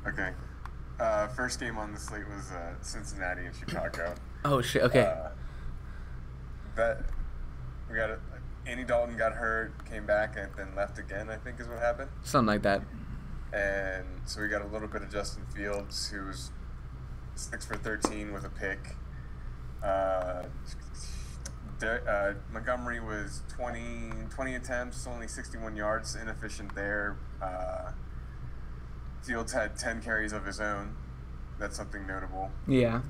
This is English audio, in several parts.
Okay. First game on the slate was Cincinnati and Chicago. Oh shit. Okay. That we got Andy Dalton got hurt, came back, and then left again. I think is what happened. Something like that. And so we got a little bit of Justin Fields, who was 6 for 13 with a pick. Montgomery was 20 attempts, only 61 yards, inefficient there. Fields had 10 carries of his own. That's something notable. Yeah.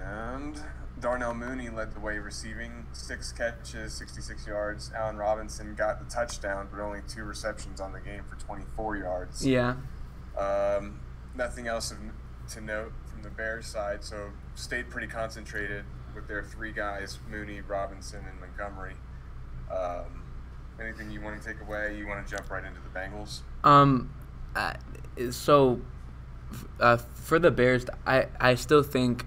And Darnell Mooney led the way receiving, 6 catches, 66 yards. Allen Robinson got the touchdown, but only 2 receptions on the game for 24 yards. Yeah. Nothing else to note from the Bears side, so stayed pretty concentrated with their 3 guys, Mooney, Robinson, and Montgomery. Anything you want to take away? You want to jump right into the Bengals? For the Bears, I still think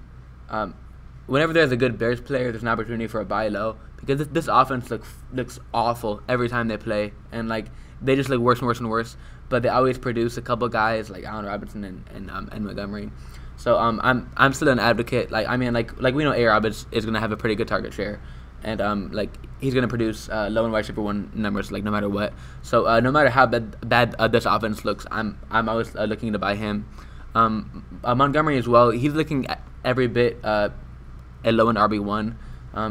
whenever there's a good Bears player, there's an opportunity for a buy low, because this offense looks awful every time they play, and like they just look worse and worse and worse. But they always produce a couple guys like Allen Robinson and Montgomery. So I'm still an advocate. Like we know A-Rob is gonna have a pretty good target share, and like he's gonna produce low and wide receiver one numbers like no matter what. So no matter how bad this offense looks, I'm always looking to buy him. Montgomery as well. He's looking at every bit a low end RB1.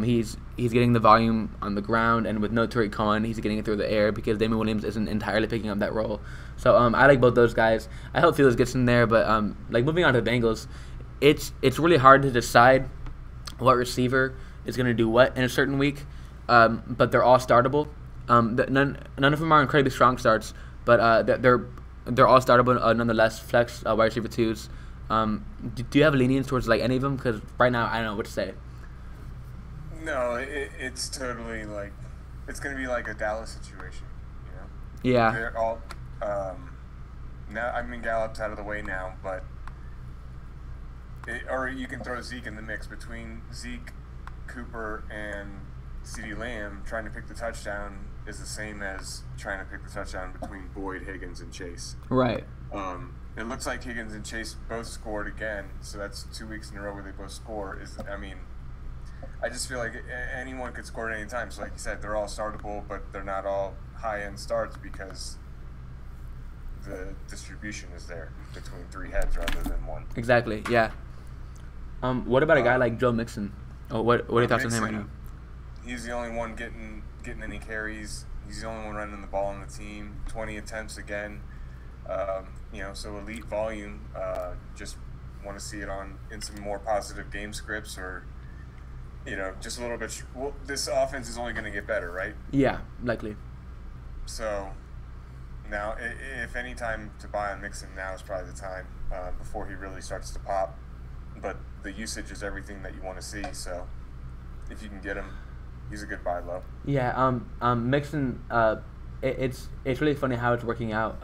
He's getting the volume on the ground, and with no Tariq Cohen, he's getting it through the air because Damien Williams isn't entirely picking up that role. So I like both those guys. I hope Fields gets in there, but like moving on to the Bengals, it's really hard to decide what receiver is going to do what in a certain week, but they're all startable. None of them are incredibly strong starts, but they're all startable nonetheless. Flex wide receiver twos. Do you have leanings towards like any of them? Because right now I don't know what to say. No, it's totally like it's going to be like a Dallas situation, you know. Yeah. They're all now. I mean, Gallup's out of the way now, but or you can throw Zeke in the mix. Between Zeke, Cooper, and CeeDee Lamb, trying to pick the touchdown is the same as trying to pick the touchdown between Boyd, Higgins, and Chase. Right. It looks like Higgins and Chase both scored again, so that's 2 weeks in a row where they both score. I just feel like anyone could score at any time. So like you said, they're all startable, but they're not all high-end starts because the distribution is there between 3 heads rather than 1. Exactly. Yeah. What about a guy like Joe Mixon? Oh, what are your thoughts on him right now? He's the only one getting any carries. He's the only one running the ball on the team. 20 attempts again. So elite volume. Just want to see it in some more positive game scripts, or just a little bit. Well, this offense is only going to get better, right? Yeah, likely. So now, if any time to buy on Mixon, now is probably the time before he really starts to pop. But the usage is everything that you want to see. So if you can get him, he's a good buy low. Yeah. Mixon. It's really funny how it's working out.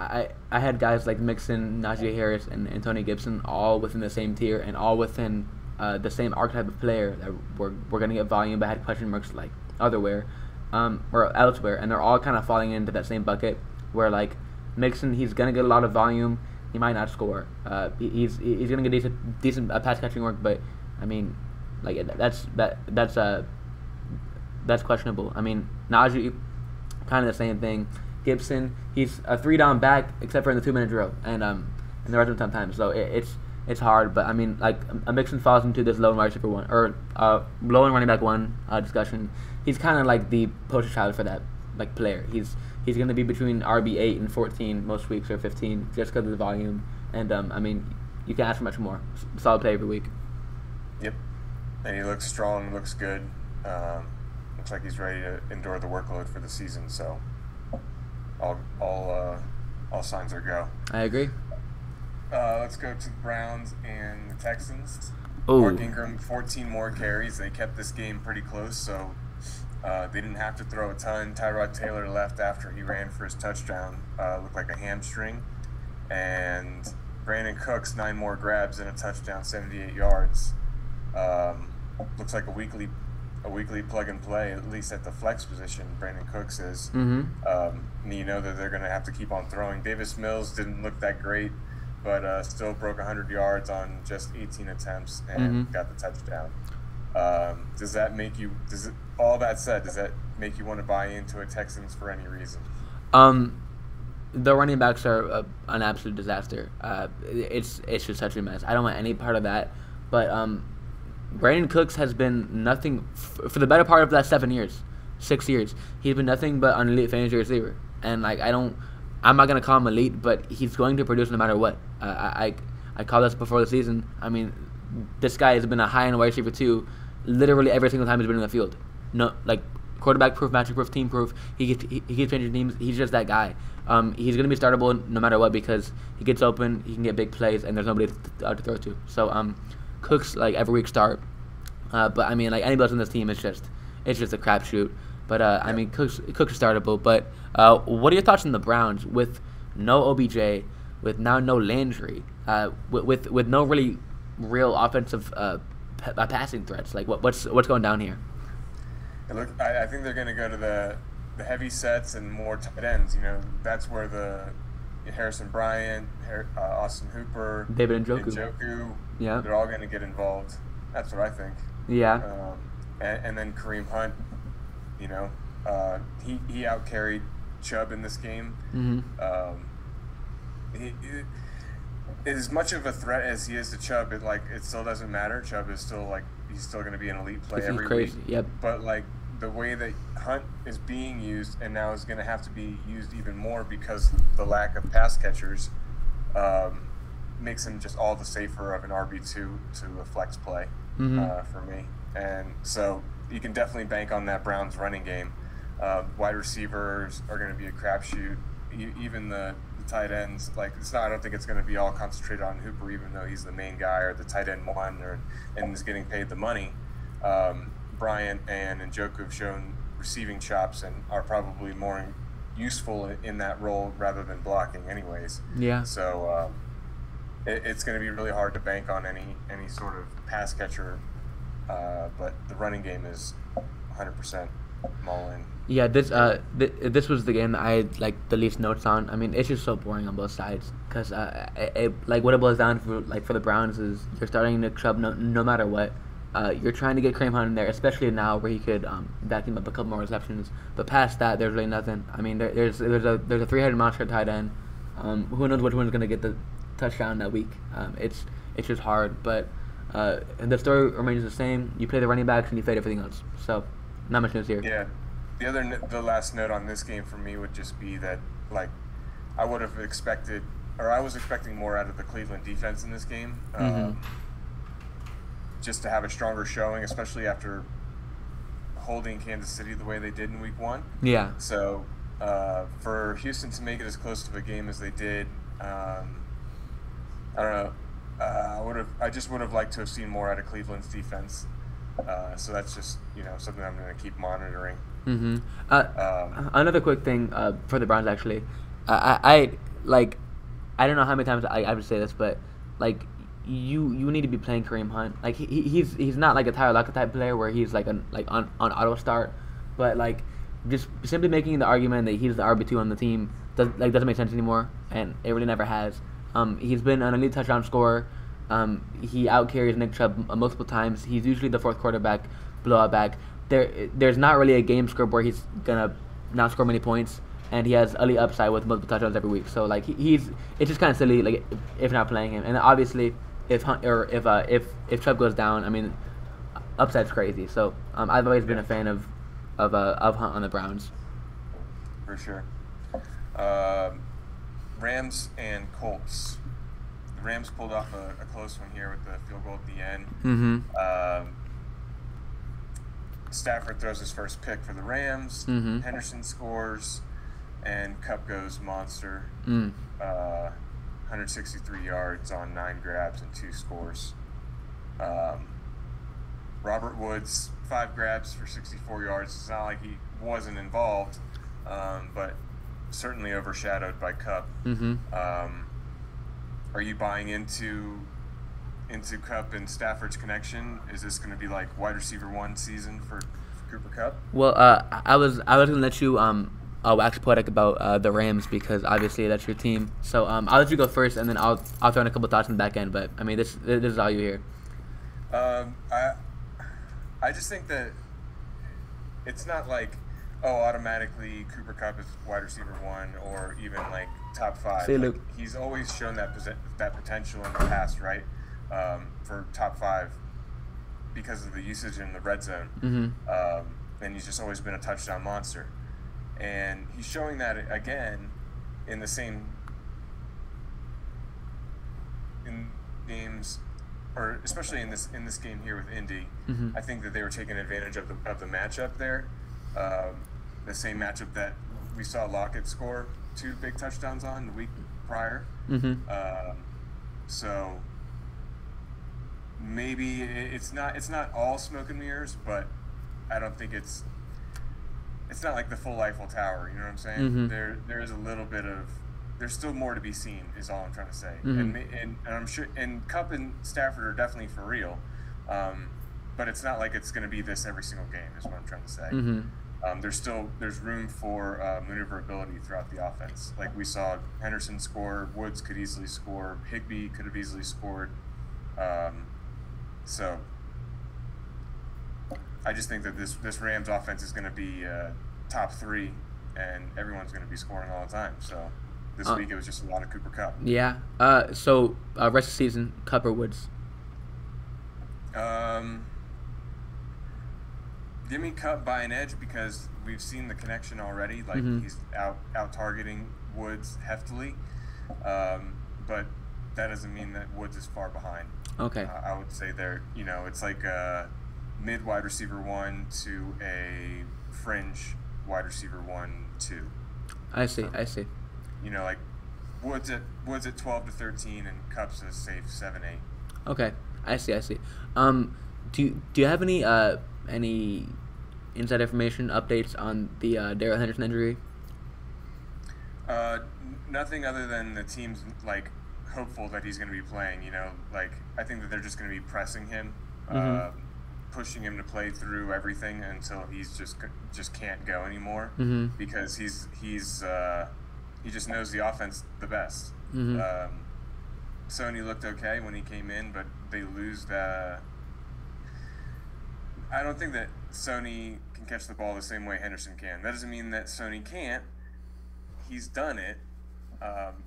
I had guys like Mixon, Najee Harris, and Tony Gibson all within the same tier and all within the same archetype of player that we're going to get volume, but had question marks like otherwhere or elsewhere, and they're all kind of falling into that same bucket where like Mixon, he's going to get a lot of volume, he might not score. He's going to get decent pass catching work, but I mean, like that's questionable. I mean, Najee, kind of the same thing. Gibson, he's a 3-down back except for in the 2-minute drill and the rest of the time. So it's hard, but I mean, like a Mixon falls into this low and wide receiver one or low and running back one discussion. He's kind of like the poster child for that like player. He's going to be between RB8 and 14 most weeks, or 15 just because of the volume. And I mean, you can't ask for much more. Solid play every week. Yep, and he looks strong, looks good. Looks like he's ready to endure the workload for the season. So all signs are go. I agree. Let's go to the Browns and the Texans. Ooh. Mark Ingram, 14 more carries. They kept this game pretty close, so they didn't have to throw a ton. Tyrod Taylor left after he ran for his touchdown. Looked like a hamstring. And Brandon Cooks, 9 more grabs and a touchdown, 78 yards. Looks like a weekly a weekly plug and play, at least at the flex position. Brandon Cooks is. And you know that they're going to have to keep on throwing. Davis Mills didn't look that great, but still broke 100 yards on just 18 attempts and got the touchdown. Does that make you? All that said, does that make you want to buy into a Texans for any reason? The running backs are an absolute disaster. It's just such a mess. I don't want any part of that. But Brandon Cooks has been nothing for the better part of the last 6 years. He's been nothing but an elite fantasy receiver. And like I'm not gonna call him elite, but he's going to produce no matter what. I called this before the season. I mean, this guy has been a high-end wide receiver too, literally every single time he's been in the field. No, like quarterback proof, matchup proof, team proof. He keeps changing teams. He's just that guy. He's gonna be startable no matter what because he gets open, he can get big plays, and there's nobody to throw to. So Cooks like every week start. But I mean, like anybody else on this team, it's just a crapshoot. But I mean, Cooks is startable. But what are your thoughts on the Browns with no OBJ, with now no Landry, with no really real offensive passing threats? Like what's going down here? Look, I think they're going to go to the heavy sets and more tight ends. You know, that's where the Harrison Bryant, Austin Hooper, David Njoku. Yeah, they're all going to get involved. That's what I think. Yeah. And then Kareem Hunt. You know, he out-carried Chubb in this game. He as much of a threat as he is to Chubb, it still doesn't matter. Chubb is still he's still going to be an elite play every week. Yep. But the way that Hunt is being used and now is going to have to be used even more because the lack of pass catchers makes him just all the safer of an RB2 to a flex play for me. And so you can definitely bank on that Browns running game. Wide receivers are going to be a crapshoot. Even the tight ends, I don't think it's going to be all concentrated on Hooper, even though he's the main guy or the tight end one and is getting paid the money. Bryant and Njoku have shown receiving chops and are probably more useful in that role rather than blocking anyways. Yeah. So it's going to be really hard to bank on any sort of pass catcher, but the running game is 100% all in. Yeah, this was the game that I had the least notes on. I mean, it's just so boring on both sides because what it boils down for the Browns is you're starting Nick Chubb no matter what. You're trying to get Kareem Hunt in there, especially now where he could back him up a couple more receptions. But past that, there's really nothing. I mean, there's a three-headed monster tight end. Who knows which one's gonna get the touchdown that week? It's just hard. But the story remains the same. You play the running backs and you fade everything else. So not much news here. Yeah. The last note on this game for me would just be that I would have expected, or I was expecting more out of the Cleveland defense in this game. Just to have a stronger showing, especially after holding Kansas City the way they did in Week 1. Yeah. So for Houston to make it as close to a game as they did, I don't know. I just would have liked to have seen more out of Cleveland's defense. So that's just something I'm going to keep monitoring. Another quick thing for the Browns actually, I don't know how many times I would say this, but you need to be playing Kareem Hunt. He's not like a Tyler Lockett type player where he's on auto start, but just simply making the argument that he's the RB2 on the team doesn't make sense anymore, and it really never has. He's been an elite touchdown scorer. He out carries Nick Chubb multiple times. He's usually the fourth quarterback, blowout back. There's not really a game script where he's gonna not score many points, and he has elite upside with multiple touchdowns every week. So it's just kind of silly if not playing him. And obviously if Chubb goes down, I mean upside's crazy. So I've always been a fan of Hunt on the Browns. For sure. Rams and Colts. The Rams pulled off a close one here with the field goal at the end. Stafford throws his first pick for the Rams. Henderson scores, and Kupp goes monster. 163 yards on 9 grabs and 2 scores. Robert Woods, 5 grabs for 64 yards. It's not like he wasn't involved, but certainly overshadowed by Kupp. Are you buying into into Kupp and Stafford's connection, is this going to be like wide receiver 1 season for Cooper Kupp? Well, I was gonna let you wax poetic about the Rams because obviously that's your team. So I'll let you go first, and then I'll throw in a couple thoughts in the back end. But I mean, this is all you hear. I just think that it's not like, oh, automatically Cooper Kupp is wide receiver 1 or even like top 5. See you, like, Luke. he's always shown that potential in the past, right? For top 5 because of the usage in the red zone. Mm-hmm. And he's just always been a touchdown monster. And he's showing that again in the same in games, or especially in this game here with Indy. Mm-hmm. I think that they were taking advantage of the matchup there, the same matchup that we saw Lockett score 2 big touchdowns on the week prior. Mm-hmm. So maybe it's not all smoke and mirrors, but I don't think it's not like the full Eiffel Tower. You know what I'm saying? Mm-hmm. There is a little bit of, there's still more to be seen, is all I'm trying to say. Mm-hmm. And I'm sure, and Kupp and Stafford are definitely for real, but it's not like it's going to be this every single game, is what I'm trying to say. Mm-hmm. There's room for maneuverability throughout the offense. Like we saw Henderson score, Woods could easily score, Higbee could have easily scored. So I just think that this Rams offense is going to be top 3, and everyone's going to be scoring all the time. So this week it was just a lot of Cooper Kupp. Yeah. So rest of the season, Kupp or Woods? Give me Kupp by an edge because we've seen the connection already. Like he's out targeting Woods heftily, but that doesn't mean that Woods is far behind. Okay. I would say it's like a mid wide receiver 1 to a fringe wide receiver 1-2. I see. Like Woods at 12 to 13 and Kupp's a safe 7-8. Okay. I see. Do you have any inside information updates on the Darrell Henderson injury? Nothing other than the team's like hopeful that he's going to be playing. Like I think that they're just going to be pressing him, pushing him to play through everything until he's just can't go anymore because he just knows the offense the best. Sony looked okay when he came in, but they lose the. I don't think that Sony can catch the ball the same way Henderson can. That doesn't mean that Sony can't. He's done it.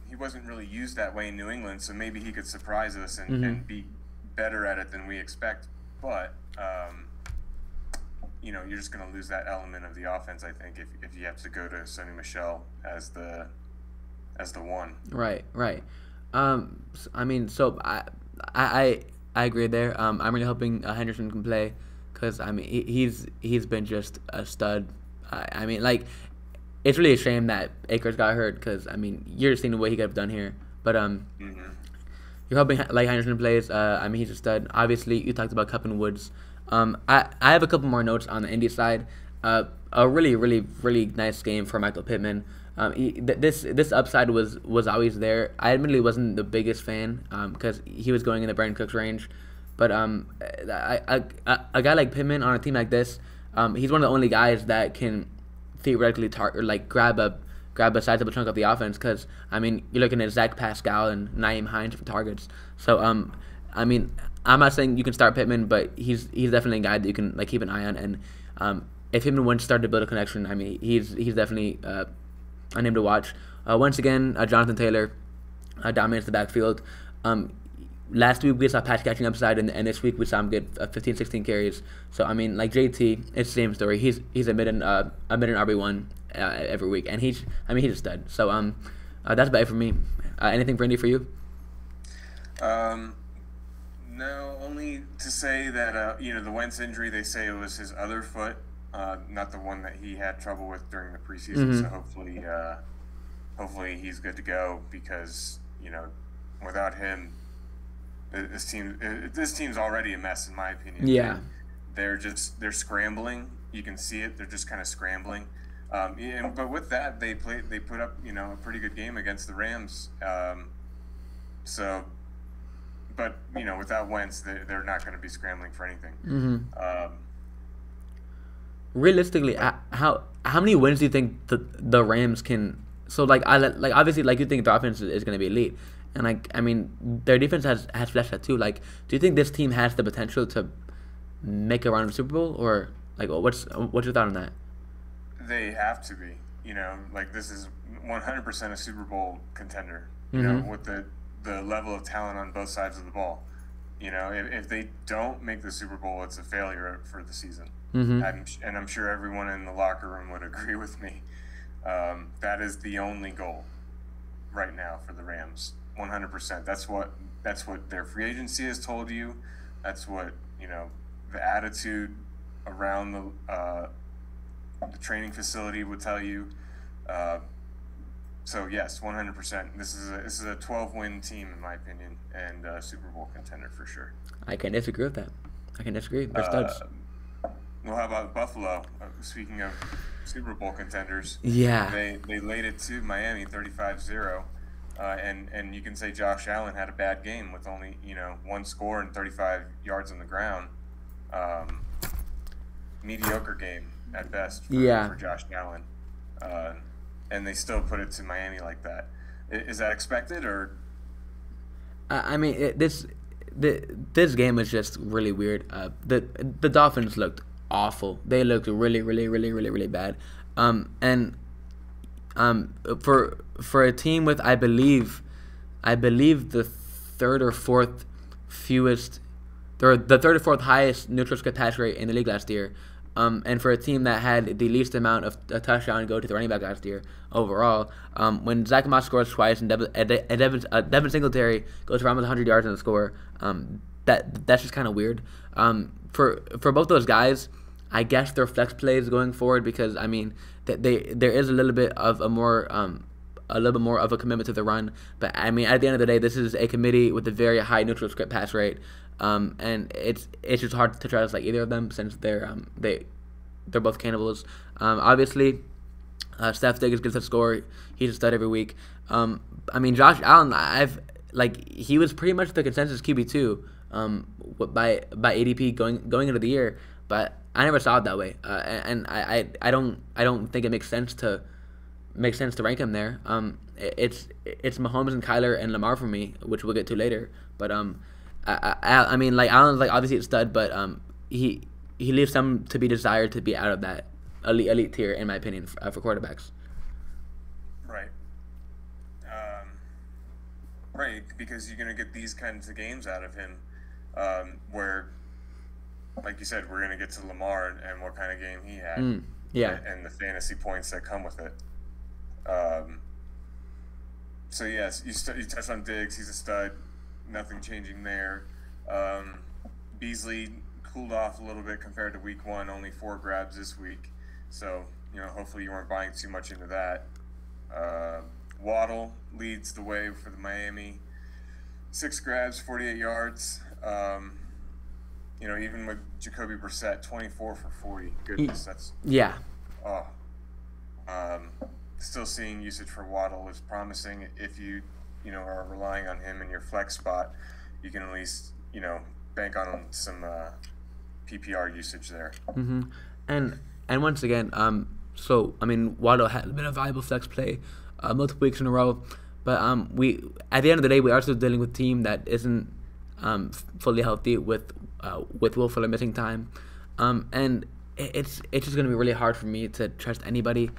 He wasn't really used that way in New England, so maybe he could surprise us and be better at it than we expect. But you're just going to lose that element of the offense, I think, if you have to go to Sony Michel as the one. Right. I mean, so I agree there. I'm really hoping Henderson can play because I mean he's been just a stud. I mean, like, it's really a shame that Akers got hurt because I mean you're seeing what he could have done here. But you're hoping like Henderson plays. I mean he's a stud. Obviously you talked about Kupp and Woods. I have a couple more notes on the Indy side. A really nice game for Michael Pittman. This upside was always there. I admittedly wasn't the biggest fan because he was going in the Brandon Cooks range, but a guy like Pittman on a team like this, he's one of the only guys that can theoretically grab a sizable chunk of the offense. Because I mean you're looking at Zach Pascal and Naeem Hines for targets. So I mean I'm not saying you can start Pittman, but he's definitely a guy that you can like keep an eye on. And if him and Wentz start to build a connection, I mean he's definitely a name to watch. Once again, Jonathan Taylor dominates the backfield. Last week we saw Patch catching upside, and this week we saw him get 15, 16 carries. So I mean, like JT, it's the same story. He's a mid and RB1 every week, and he's a stud. So that's about it for me. Anything for Indy for you? No, only to say that the Wentz injury, they say it was his other foot. Not the one that he had trouble with during the preseason. So hopefully he's good to go because without him, this team's already a mess in my opinion. Yeah, they're scrambling. You can see it. They're just kind of scrambling. But with that, they put up a pretty good game against the Rams. But but without Wentz, they're not going to be scrambling for anything. Mm-hmm. Realistically, how many wins do you think the Rams can? So obviously you think the offense is going to be elite, and their defense has flashed that too. Do you think this team has the potential to make a run of the Super Bowl, or what's your thought on that? They have to be. This is 100% a Super Bowl contender. With the level of talent on both sides of the ball. If they don't make the Super Bowl, it's a failure for the season. Mm-hmm. And I'm sure everyone in the locker room would agree with me. That is the only goal right now for the Rams. 100%. That's what their free agency has told you. That's what the attitude around the training facility would tell you. So yes, 100%. This is a 12-win team in my opinion, and a Super Bowl contender for sure. I can't disagree with that. They're studs. Well, how about Buffalo? Speaking of Super Bowl contenders, yeah, they laid it to Miami 35-0, and you can say Josh Allen had a bad game with only one score and 35 yards on the ground. Mediocre game at best for Josh Allen. And they still put it to Miami like that. Is that expected, or? This game was just really weird. The Dolphins looked awful. They looked really, really, really, really, really bad. For a team with I believe the third or fourth highest neutral script pass rate in the league last year. And for a team that had the least amount of a touchdown go to the running back last year overall, when Zach Moss scores twice and Devin Singletary goes around with 100 yards in the score, that's just kind of weird. For both those guys, I guess their flex plays going forward, because there is a little bit of a more of a commitment to the run. But at the end of the day, this is a committee with a very high neutral script pass rate. And it's just hard to trust either of them, since they're both cannibals. Obviously, Steph Diggs gets a score. He's a stud every week. Josh Allen, he was pretty much the consensus QB2 by ADP going into the year, but I never saw it that way. And I don't think it makes sense to rank him there. It's Mahomes and Kyler and Lamar for me, which we'll get to later. But Allen's obviously a stud, but he leaves some to be desired to be out of that elite tier, in my opinion, for quarterbacks. Right. Right, because you're gonna get these kinds of games out of him, where, like you said, we're gonna get to Lamar and what kind of game he had, and the fantasy points that come with it. So yes, you touched on Diggs. He's a stud. Nothing changing there. Beasley cooled off a little bit compared to week 1, only 4 grabs this week. So, hopefully you weren't buying too much into that. Waddle leads the way for the Miami. 6 grabs, 48 yards. Even with Jacoby Brissett, 24 for 40. Goodness, that's... Yeah. Oh. Still seeing usage for Waddle is promising. If you are relying on him in your flex spot, you can at least, bank on some PPR usage there. Mm-hmm. And once again, Waddle has been a viable flex play multiple weeks in a row, but we at the end of the day, we are still dealing with a team that isn't fully healthy with Will Fuller missing time, and it's just going to be really hard for me to trust anybody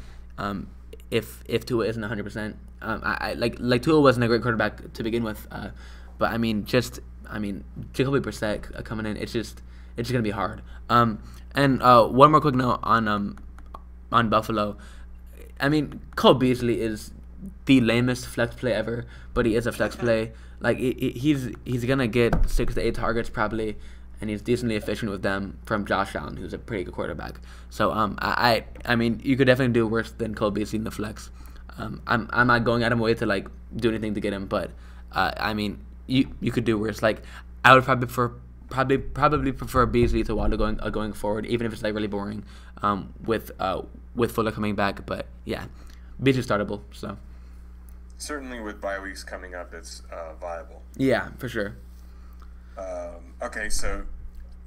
if Tua isn't 100%. Tua wasn't a great quarterback to begin with, but Jacoby Brissett coming in, it's just gonna be hard. And one more quick note on Buffalo. Cole Beasley is the lamest flex play ever, but he is a flex play. He's gonna get 6 to 8 targets probably, and he's decently efficient with them from Josh Allen, who's a pretty good quarterback. So you could definitely do worse than Cole Beasley in the flex. I'm not going out of my way to do anything to get him, but you could do worse. I would probably prefer Beasley to Waddle going forward, even if it's really boring, with Fuller coming back. But yeah, Beasley's startable. So certainly with bye weeks coming up, it's viable. Yeah, for sure. Okay, so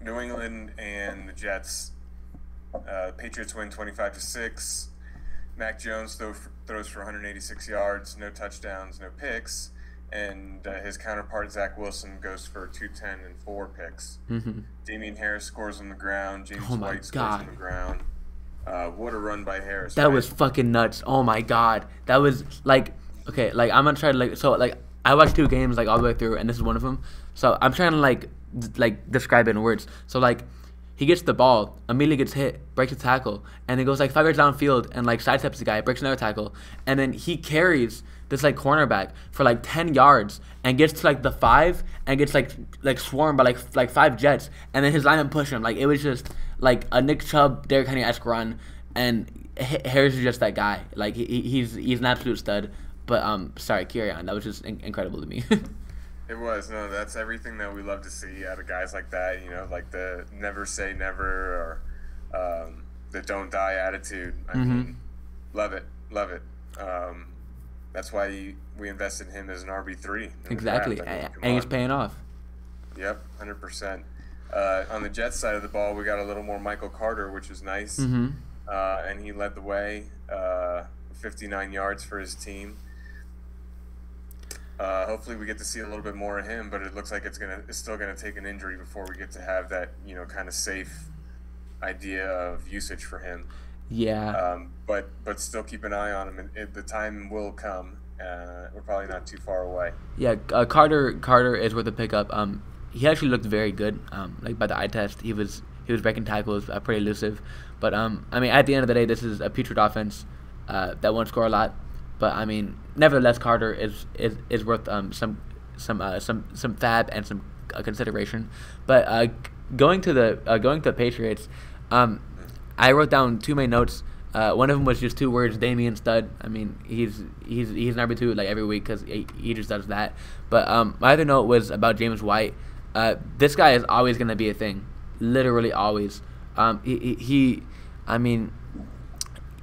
New England and the Jets. Patriots win 25-6. Mac Jones throws for 186 yards, no touchdowns, no picks, and his counterpart Zach Wilson goes for 210 and 4 picks. Mm-hmm. Damien Harris scores on the ground. James Oh my White scores God. on the ground. What a run by Harris! That was fucking nuts. Oh my God. That was like, okay, like I'm gonna try to like I watched 2 games like all the way through, and this is one of them. So I'm trying to like describe it in words. So like he gets the ball, immediately gets hit, breaks a tackle, and then goes like 5 yards downfield and like sidesteps the guy, breaks another tackle, and then he carries this like cornerback for like 10 yards and gets to like the 5 and gets like swarmed by like 5 Jets, and then his lineman push him. Like it was just like a Nick Chubb, Derrick Henry-esque run, and Harris is just that guy. Like he's an absolute stud. But sorry, carry on. That was just incredible to me. It was. No, that's everything that we love to see out of guys like that. You know, like the never say never or the don't die attitude. I mean, love it. That's why we invested in him as an RB3. Exactly, and he's paying off. Yep, 100%. On the Jets side of the ball, we got a little more Michael Carter, which is nice. And he led the way, 59 yards for his team. Hopefully we get to see a little bit more of him, but it looks like it's still gonna take an injury before we get to have that, you know, kind of safe idea of usage for him. Yeah. But still keep an eye on him, and the time will come. We're probably not too far away. Yeah, Carter is worth a pickup. He actually looked very good. Like by the eye test, he was breaking tackles, pretty elusive. But I mean, at the end of the day, this is a putrid offense that won't score a lot. But I mean, nevertheless, Carter is worth some fab and some consideration. But going to the Patriots, I wrote down 2 main notes. One of them was just 2 words: Damien stud. I mean, he's an RB2 like every week because he just does that. But my other note was about James White. This guy is always going to be a thing, literally always. He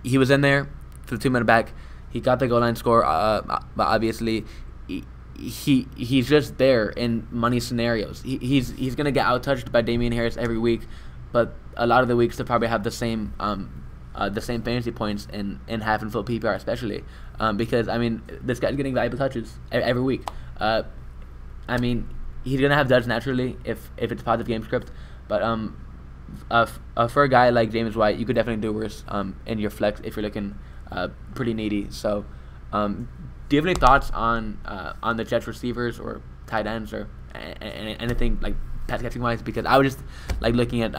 was in there for the 2-minute back. He got the goal line score, but obviously he's just there in money scenarios. He's gonna get out touched by Damien Harris every week, but a lot of the weeks they'll probably have the same fantasy points in half and full PPR especially, because I mean this guy's getting valuable touches every week. I mean he's gonna have duds naturally if it's positive game script, but for a guy like James White, you could definitely do worse in your flex if you're looking pretty needy. So, do you have any thoughts on the Jets receivers or tight ends or anything like pass catching wise? Because I was just like looking at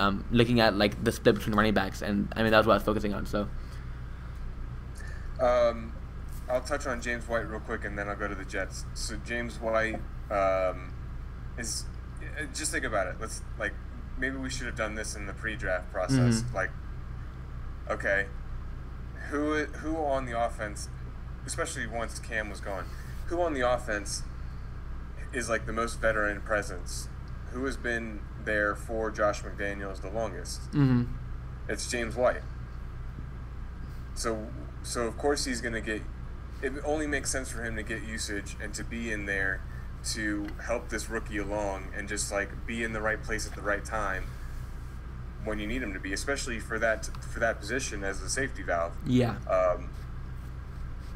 like the split between running backs, and I mean that was what I was focusing on. So, I'll touch on James White real quick, and then I'll go to the Jets. So James White is just think about it. Let's like maybe we should have done this in the pre-draft process. Like, okay. Who on the offense, especially once Cam was gone, who on the offense is like the most veteran presence? Who has been there for Josh McDaniels the longest? It's James White. So of course he's going to get. It only makes sense for him to get usage and to be in there to help this rookie along and just like be in the right place at the right time when you need him to be, especially for that position as a safety valve. Yeah.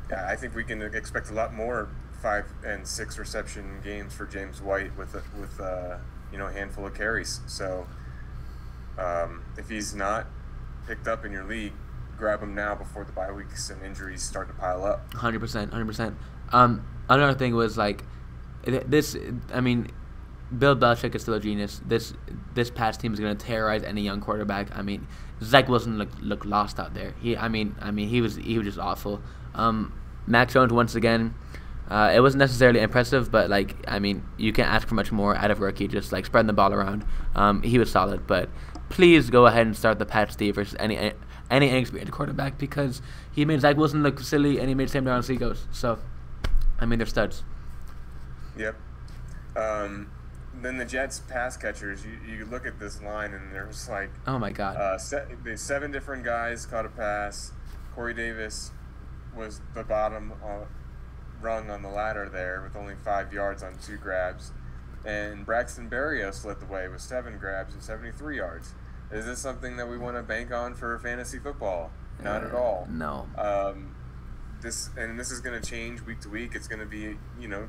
I think we can expect a lot more 5 and 6 reception games for James White with a handful of carries. So if he's not picked up in your league, grab him now before the bye weeks and injuries start to pile up. 100%. Another thing was like this. I mean, Bill Belichick is still a genius. This Pats team is going to terrorize any young quarterback. I mean, Zach Wilson looked lost out there. He was just awful. Mac Jones once again. It wasn't necessarily impressive, but like I mean, you can't ask for much more out of a rookie. Just like spreading the ball around. He was solid, but please go ahead and start the Pats D versus any inexperienced quarterback because he made Zach Wilson look silly and he made Sam Darnold see ghosts. So, I mean, they're studs. Yep. Then the Jets pass catchers, you look at this line and there's like, oh my God, 7 different guys caught a pass. Corey Davis was the bottom rung on the ladder there with only 5 yards on 2 grabs, and Braxton Berrios led the way with 7 grabs and 73 yards. Is this something that we want to bank on for fantasy football? Not at all. No. This is going to change week to week. It's going to be,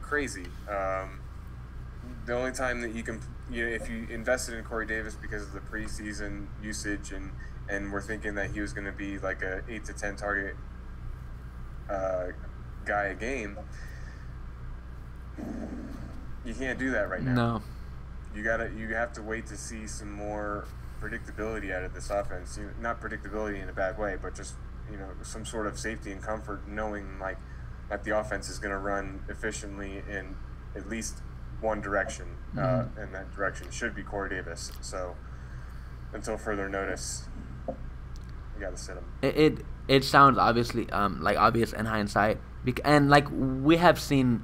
crazy. The only time that you can, if you invested in Corey Davis because of the preseason usage and we're thinking that he was going to be like a 8 to 10 target guy a game, you can't do that right now. No. You have to wait to see some more predictability out of this offense. Not predictability in a bad way, but just some sort of safety and comfort, knowing like that the offense is going to run efficiently in at least one direction, and that direction should be Corey Davis. So until further notice, you got to sit him. It sounds obviously like obvious in hindsight, and like we have seen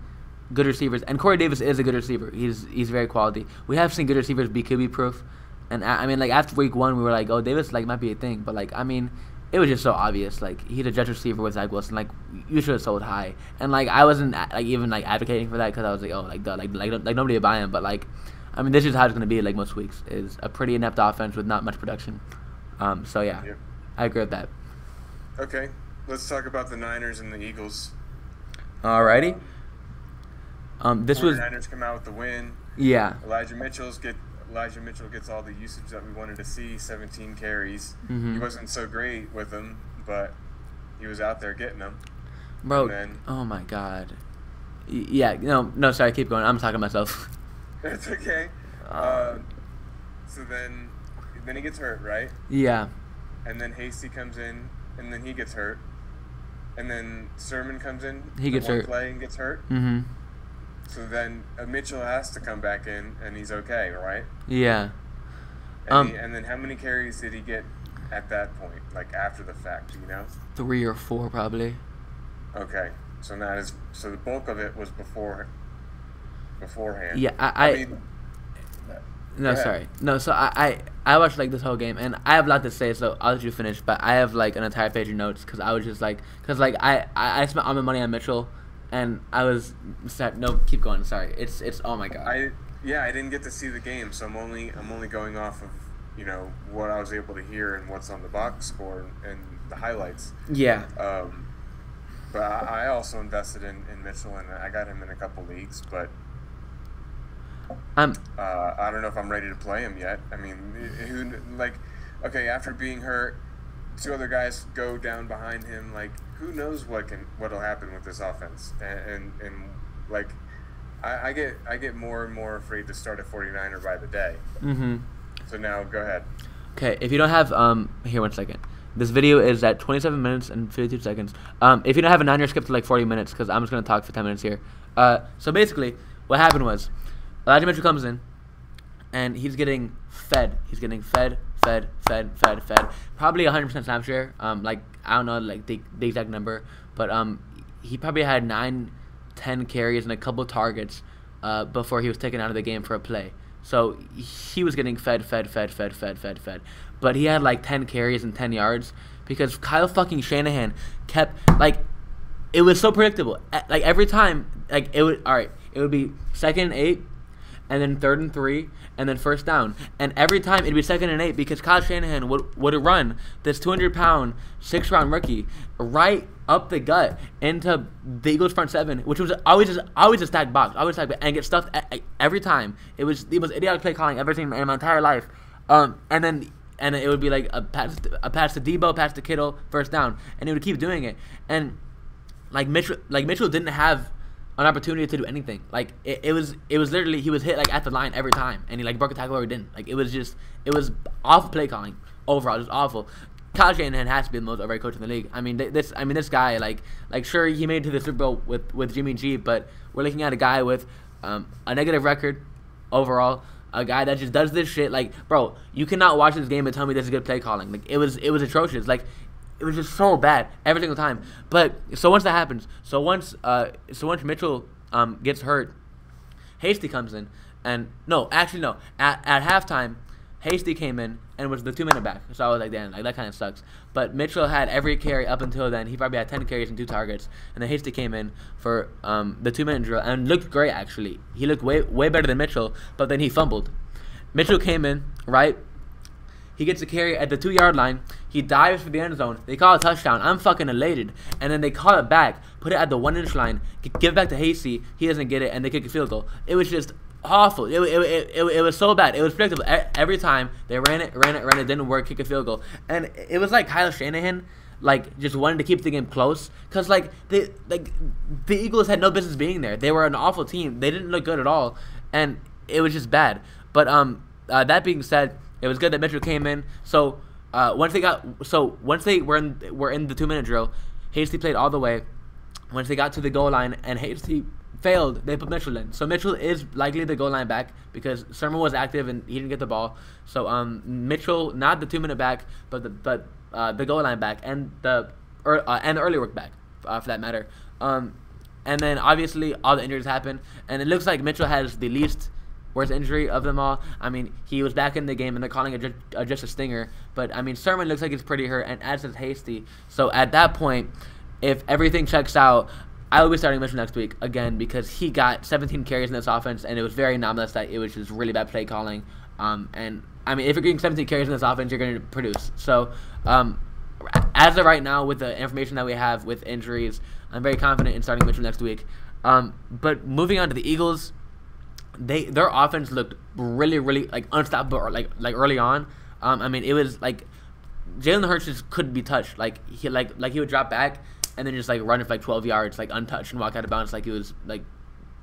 good receivers, and Corey Davis is a good receiver. He's very quality. We have seen good receivers be QB proof, and I mean like after week 1 we were like, oh, Davis like might be a thing, but like I mean it was just so obvious. Like he's a judge receiver with Zach Wilson. Like you should have sold high, and like I wasn't like even like advocating for that because I was like, oh, like duh, like nobody would buy him, but like I mean this is how it's gonna be like most weeks, is a pretty inept offense with not much production. So yeah, yep. I agree with that. Okay, let's talk about the Niners and the Eagles. Alrighty. This was Niners come out with the win. Yeah. Elijah Mitchell gets all the usage that we wanted to see. 17 carries. Mm-hmm. He wasn't so great with them, but he was out there getting them. Bro, oh my God. Yeah, no, sorry, keep going. I'm talking to myself. It's okay. So then he gets hurt, right? Yeah. And then Hasty comes in, and then he gets hurt. And then Sermon comes in. He gets hurt. Play and gets hurt. Mm-hmm. So then Mitchell has to come back in, and he's okay, right? Yeah. And then how many carries did he get at that point, like after the fact, 3 or 4 probably. Okay. So the bulk of it was beforehand. Yeah, I mean, no, sorry. No, so I watched like this whole game, and I have a lot to say, so I'll let you finish, but I have like an entire page of notes because I was just like, I spent all my money on Mitchell, and I was sad. No, keep going. Sorry, it's oh my God. I didn't get to see the game, so I'm only going off of what I was able to hear and what's on the box score and the highlights. Yeah. But I also invested in Mitchell, and I got him in a couple leagues, but I don't know if I'm ready to play him yet. I mean, after being hurt, 2 other guys go down behind him. Like, who knows what'll happen with this offense? And like, I get more and more afraid to start a 49er by the day. Mm-hmm. So now, go ahead. Okay, if you don't have here 1 second. This video is at 27 minutes and 52 seconds. If you don't have a Niner, skip to like 40 minutes because I'm just gonna talk for 10 minutes here. So basically, what happened was Elijah Mitchell comes in, and he's getting fed. He's getting fed. Probably 100% snap share. Like I don't know like the exact number, but he probably had 9-10 carries and a couple targets before he was taken out of the game for a play. So he was getting fed. But he had like 10 carries and 10 yards because Kyle fucking Shanahan kept like it was so predictable. Like every time, like it would be 2nd and 8. And then 3rd and 3, and then 1st down. And every time it'd be 2nd and 8 because Kyle Shanahan would run this 200-pound, 6th-round rookie right up the gut into the Eagles' front 7, which was always a stacked box, and get stuffed every time. It was the most idiotic play calling I've ever seen in my entire life. And then it would be like a pass to Debo, pass to Kittle, 1st down, and it would keep doing it. And Mitchell didn't have an opportunity to do anything. Like it was literally he was hit like at the line every time, and he like broke a tackle or he didn't. Like it was awful play calling overall, just awful. Kyle Shanahan has to be the most overrated coach in the league. I mean this guy like sure he made it to the Super Bowl with Jimmy G, but we're looking at a guy with a negative record overall. A guy that just does this shit. Like, bro, you cannot watch this game and tell me this is good play calling. Like it was atrocious. Like it was just so bad every single time. But so once that happens, once Mitchell gets hurt, Hasty comes in, and at halftime, Hasty came in and was the 2-minute back. So I was like, damn, like that kind of sucks. But Mitchell had every carry up until then. He probably had 10 carries and 2 targets. And then Hasty came in for the 2-minute drill and looked great, actually. He looked way better than Mitchell, but then he fumbled. Mitchell came in, right? He gets a carry at the 2-yard line. He dives for the end zone. They call a touchdown. I'm fucking elated. And then they call it back, put it at the 1-inch line, give it back to Hasty. He doesn't get it, and they kick a field goal. It was just awful. It was so bad. It was predictable. Every time they ran it, didn't work, kick a field goal. And it was like Kyle Shanahan, like, just wanted to keep the game close. Because, the Eagles had no business being there. They were an awful team. They didn't look good at all. And it was just bad. But that being said, it was good that Mitchell came in. So once they were in the 2-minute drill, Hasty played all the way. Once they got to the goal line and Hasty failed, they put Mitchell in. So Mitchell is likely the goal line back because Sermon was active and he didn't get the ball. So Mitchell, not the 2-minute back, but the goal line back and the early work back for that matter. And then obviously all the injuries happened, and it looks like Mitchell has the least worst injury of them all. I mean, he was back in the game, and they're calling it just a stinger. But, I mean, Sermon looks like he's pretty hurt, and as is Hasty. So, at that point, if everything checks out, I will be starting Mitchell next week again because he got 17 carries in this offense, and it was very anomalous that it was just really bad play calling. And, I mean, if you're getting 17 carries in this offense, you're going to produce. So, as of right now, with the information that we have with injuries, I'm very confident in starting Mitchell next week. But moving on to the Eagles, their offense looked really, really unstoppable. Like early on, I mean, it was like Jalen Hurts just couldn't be touched. He would drop back and then just run it for 12 yards, untouched, and walk out of bounds like he was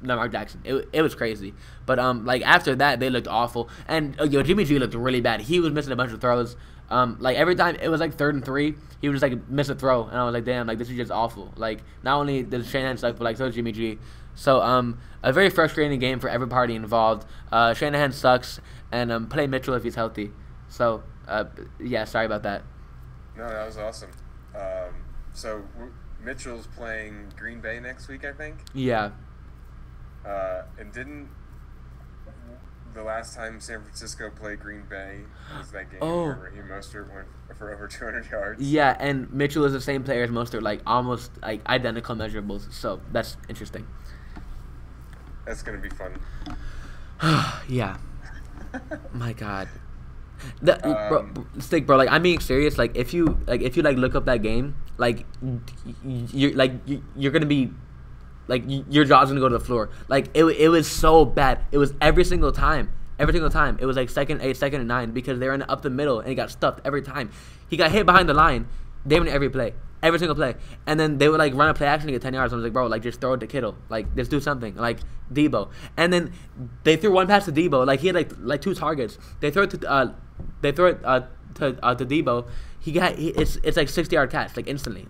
Lamar Jackson. It was crazy. But after that, they looked awful. And Jimmy G looked really bad. He was missing a bunch of throws. Every time it was 3rd and 3, he would just miss a throw, and I was like, damn, this is just awful. Not only does Shanahan suck, but so does Jimmy G. So a very frustrating game for every party involved. Shanahan sucks, and play Mitchell if he's healthy. So yeah, sorry about that. No, that was awesome. So Mitchell's playing Green Bay next week, I think. Yeah. And didn't the last time San Francisco played Green Bay was that game where Raheem Mostert went for over 200 yards? Yeah, and Mitchell is the same player as Mostert, almost identical measurables. So that's interesting. That's gonna be fun. Yeah. My God. Bro, I'm being serious. If you look up that game, you're gonna be your jaw's gonna go to the floor. It was so bad. It was every single time. It was 2nd 8, 2nd and 9 because they were up the middle and he got stuffed every time. He got hit behind the line. Damn every play. Every single play. And then they would run a play action to get 10 yards. I was like, bro, just throw it to Kittle. Just do something. Debo. And then they threw one pass to Debo. He had 2 targets. They throw it to Debo. It's 60-yard catch instantly.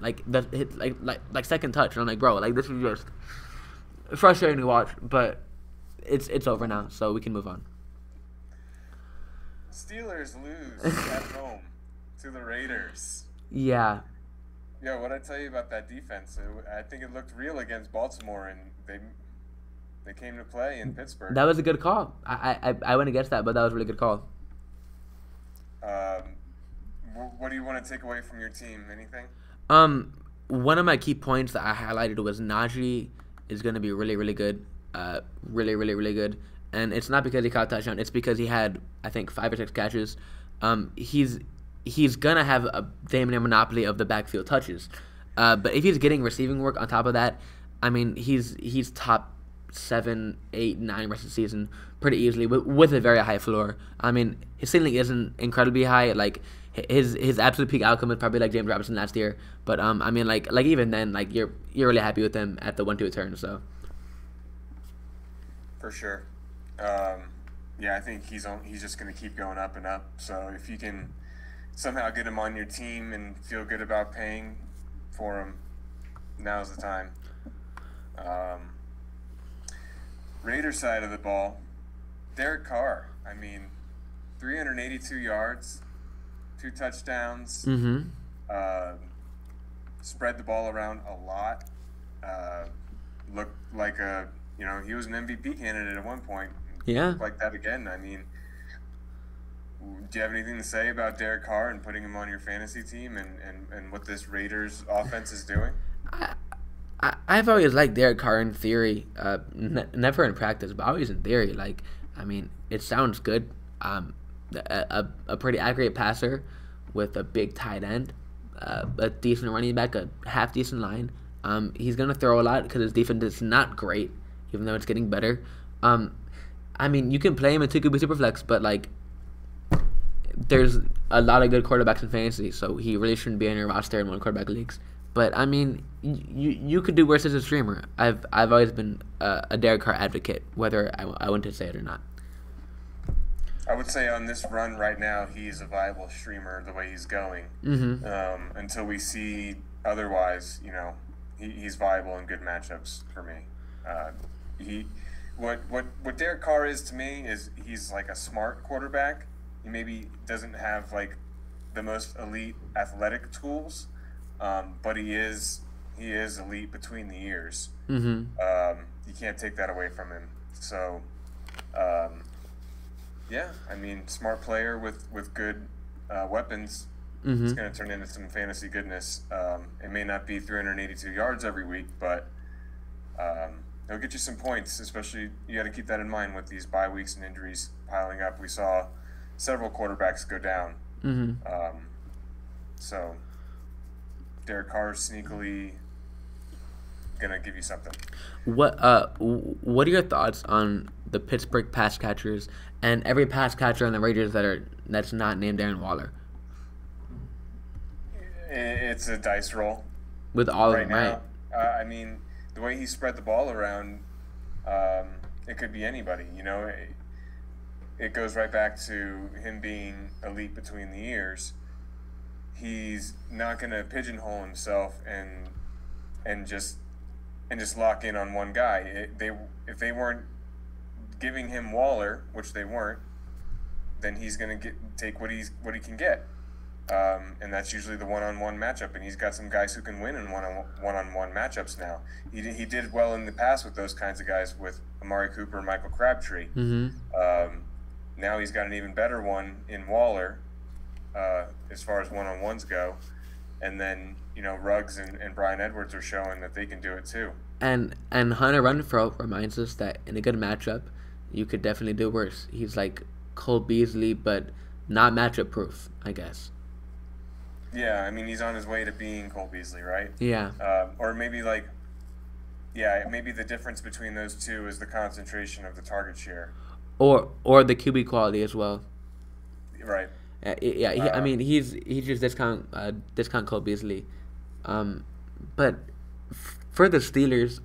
Second touch. And I'm like, bro, this is just frustrating to watch, but it's over now, so we can move on. Steelers lose at home to the Raiders. Yeah. Yeah, what I tell you about that defense? I think it looked real against Baltimore, and they came to play in Pittsburgh. That was a good call. I went against that, but that was a really good call. What do you want to take away from your team? Anything? One of my key points that I highlighted was Najee is going to be really, really good. Really, really, really good. And it's not because he caught a touchdown. It's because he had, I think, 5 or 6 catches. He's going to have a damn near monopoly of the backfield touches. But if he's getting receiving work on top of that, I mean, he's top 7, 8, 9 rest of the season pretty easily with a very high floor. I mean, his ceiling isn't incredibly high. His absolute peak outcome is probably James Robinson last year. But I mean, even then, you're really happy with him at the 1-2 turn. So for sure. Yeah, I think he's just going to keep going up and up. So if you can somehow get him on your team and feel good about paying for him, now's the time. Raiders side of the ball, Derek Carr. I mean, 382 yards, 2 touchdowns. Mm-hmm. Spread the ball around a lot. Looked like he was an MVP candidate at one point. Yeah. Looked like that again. I mean, Do you have anything to say about Derek Carr and putting him on your fantasy team and what this Raiders offense is doing? I've always liked Derek Carr in theory, never in practice, but always in theory. Like, I mean, it sounds good. A pretty accurate passer with a big tight end, a decent running back, a half decent line. He's gonna throw a lot because his defense is not great, even though it's getting better. I mean, you can play him in 2 QB Superflex, but like, there's a lot of good quarterbacks in fantasy, so he really shouldn't be on your roster in 1 quarterback leagues. But I mean, you could do worse as a streamer. I've always been a Derek Carr advocate, whether I want to say it or not. I would say on this run right now, he's a viable streamer the way he's going. Mm-hmm. Until we see otherwise, he's viable in good matchups for me. What Derek Carr is to me is he's like a smart quarterback. He maybe doesn't have like the most elite athletic tools, but he is elite between the ears. Mm-hmm. You can't take that away from him. So, yeah, I mean, smart player with good weapons. Mm-hmm. It's going to turn into some fantasy goodness. It may not be 382 yards every week, but he'll get you some points. Especially, you got to keep that in mind with these bye weeks and injuries piling up. We saw several quarterbacks go down. Mm-hmm. So Derek Carr is sneakily gonna give you something. What are your thoughts on the Pittsburgh pass catchers and every pass catcher on the Raiders that's not named Darren Waller? It's a dice roll With all right of them, now. right? I mean, the way he spread the ball around, it could be anybody. It goes right back to him being elite between the ears. He's not going to pigeonhole himself and just lock in on one guy. If they weren't giving him Waller, which they weren't, then he's going to take what he can get, and that's usually the one-on-one matchup. And he's got some guys who can win in one-on-one matchups now. He did well in the past with those kinds of guys with Amari Cooper and Michael Crabtree. Mm-hmm. Now he's got an even better one in Waller, as far as one-on-ones go. And then, Ruggs and Bryan Edwards are showing that they can do it too. And Hunter Renfrow reminds us that in a good matchup, you could definitely do worse. He's like Cole Beasley, but not matchup proof, I guess. Yeah, I mean, he's on his way to being Cole Beasley, right? Yeah. Or maybe maybe the difference between those two is the concentration of the target share. Or the QB quality as well. Right. Yeah. I mean, he's just discount Cole Beasley, but for the Steelers,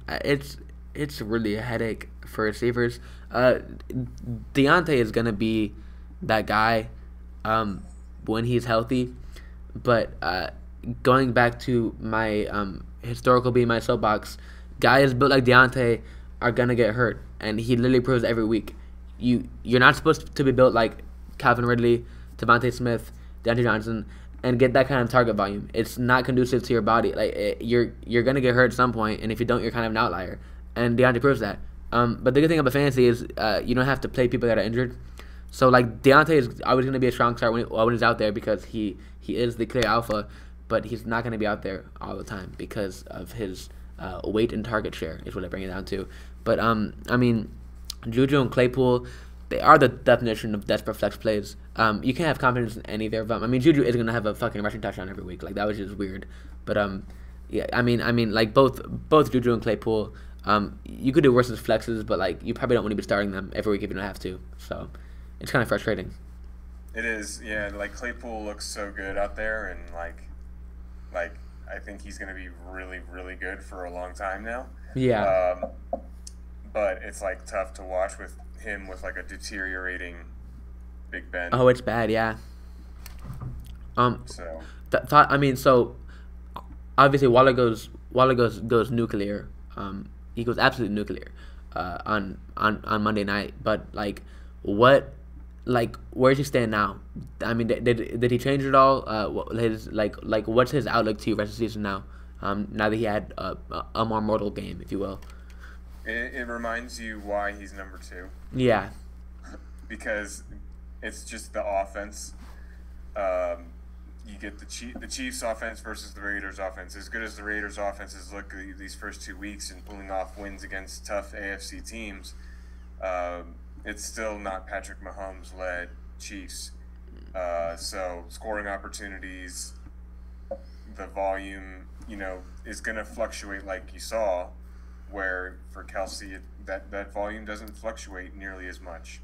it's really a headache for receivers. Deontay is gonna be that guy when he's healthy, but going back to my historical being my soapbox, guys built like Deontay are gonna get hurt, and he literally proves every week. You're not supposed to be built like Calvin Ridley, Devontae Smith, DeAndre Johnson, and get that kind of target volume. It's not conducive to your body. You're gonna get hurt at some point, and if you don't, you're kind of an outlier. And Deontay proves that. But the good thing about fantasy is you don't have to play people that are injured. So like Deontay is always gonna be a strong start when he's out there because he is the clear alpha, but he's not gonna be out there all the time because of his weight and target share is what I bring it down to. But I mean, Juju and Claypool, they are the definition of desperate flex plays. You can't have confidence in any of them. I mean, Juju is gonna have a fucking rushing touchdown every week. Like that was just weird. But yeah, I mean, like both Juju and Claypool, you could do worse as flexes, but like you probably don't want to be starting them every week if you don't have to. So it's kind of frustrating. It is, yeah. Like Claypool looks so good out there, and like I think he's gonna be really, really good for a long time now. Yeah. But it's like tough to watch with him with like a deteriorating Big Ben. Oh, it's bad, yeah. So so obviously Waller goes nuclear. He goes absolutely nuclear on Monday night. But where's he stand now? I mean, did he change it all? What's his outlook to rest of the season now? Now that he had a more mortal game, if you will. It reminds you why he's number 2. Yeah. Because it's just the offense. You get the Chiefs offense versus the Raiders offense. As good as the Raiders offenses look these first 2 weeks and pulling off wins against tough AFC teams, it's still not Patrick Mahomes led Chiefs. So scoring opportunities, the volume, is going to fluctuate like you saw, where for Kelsey that volume doesn't fluctuate nearly as much,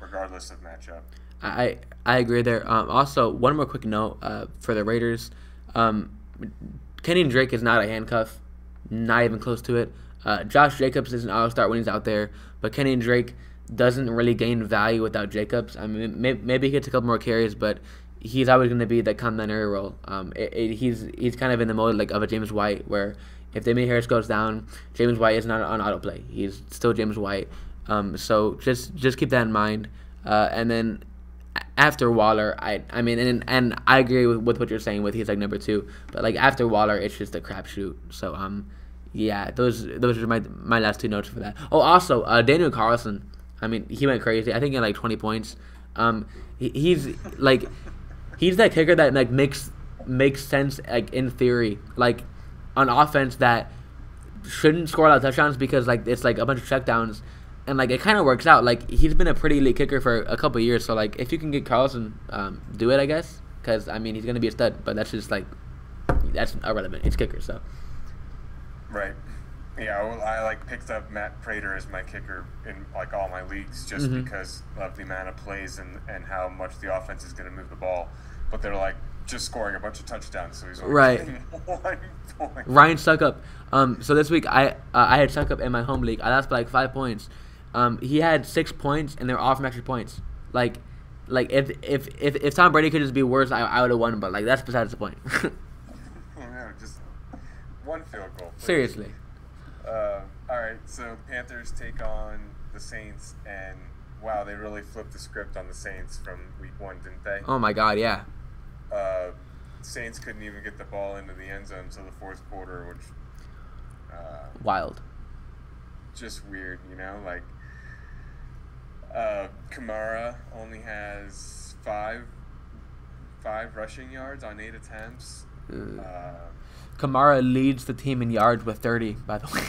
regardless of matchup. I agree there. Also, one more quick note for the Raiders. Kenyon Drake is not a handcuff, not even close to it. Josh Jacobs is an all-star when he's out there, but Kenyon Drake doesn't really gain value without Jacobs. I mean, maybe he gets a couple more carries, but he's always going to be the complimentary role. He's kind of in the mode like of a James White, where if Damien Harris goes down, James White is not on autoplay. He's still James White. So just keep that in mind. And then after Waller, I mean, and I agree with what you're saying with he's like number 2, but like after Waller, it's just a crapshoot. So yeah, those are my last 2 notes for that. Oh, also Daniel Carlson. I mean, he went crazy. I think he had like 20 points. He's that kicker that like makes sense like in theory, like on offense that shouldn't score a lot of touchdowns because like it's like a bunch of checkdowns. And, like, it kind of works out. Like, he's been a pretty elite kicker for a couple of years. So, like, if you can get Carlson, do it, I guess. Because, I mean, he's going to be a stud. But that's just, like, that's irrelevant. It's kicker, so. Right. Yeah, well, I, like, picked up Matt Prater as my kicker in, like, all my leagues just because of the amount of plays and how much the offense is going to move the ball. But they're, like, just scoring a bunch of touchdowns. So he's only getting 1 point. Ryan Suckup. So this week, I had Suckup in my home league. I lost by, like, 5 points. He had 6 points, and they're all from extra points. Like if Tom Brady could just be worse, I would have won. But like that's besides the point. No, just 1 field goal. Please. Seriously. All right, so Panthers take on the Saints, and wow, they really flipped the script on the Saints from week 1, didn't they? Oh my God, yeah. Saints couldn't even get the ball into the end zone until the 4th quarter, which wild. Just weird, like. Kamara only has 5 rushing yards on 8 attempts. Kamara leads the team in yards with 30, by the way.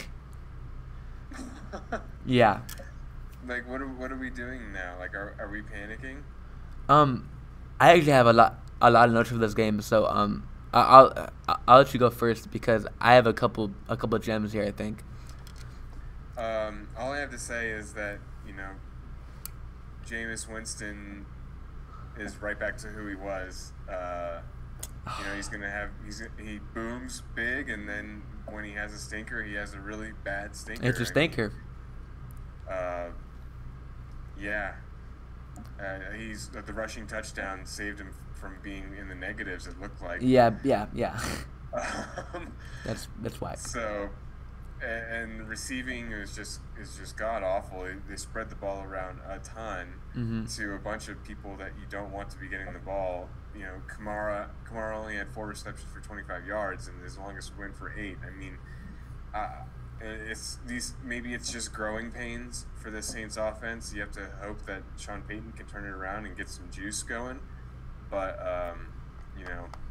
Yeah. Like, what are we doing now? Like, are we panicking? I actually have a lot of notes for this game, so I'll let you go first because I have a couple gems here, I think. All I have to say is that Jameis Winston is right back to who he was. He's gonna have he booms big, and then when he has a stinker, he has a really bad stinker. It's a stinker. Yeah. He's the rushing touchdown saved him from being in the negatives. It looked like. Yeah. That's why. So. And receiving is just god awful. They spread the ball around a ton to a bunch of people that you don't want to be getting the ball. Kamara only had 4 receptions for 25 yards, and his longest win for 8. I mean, maybe it's just growing pains for the Saints offense. You have to hope that Sean Payton can turn it around and get some juice going. But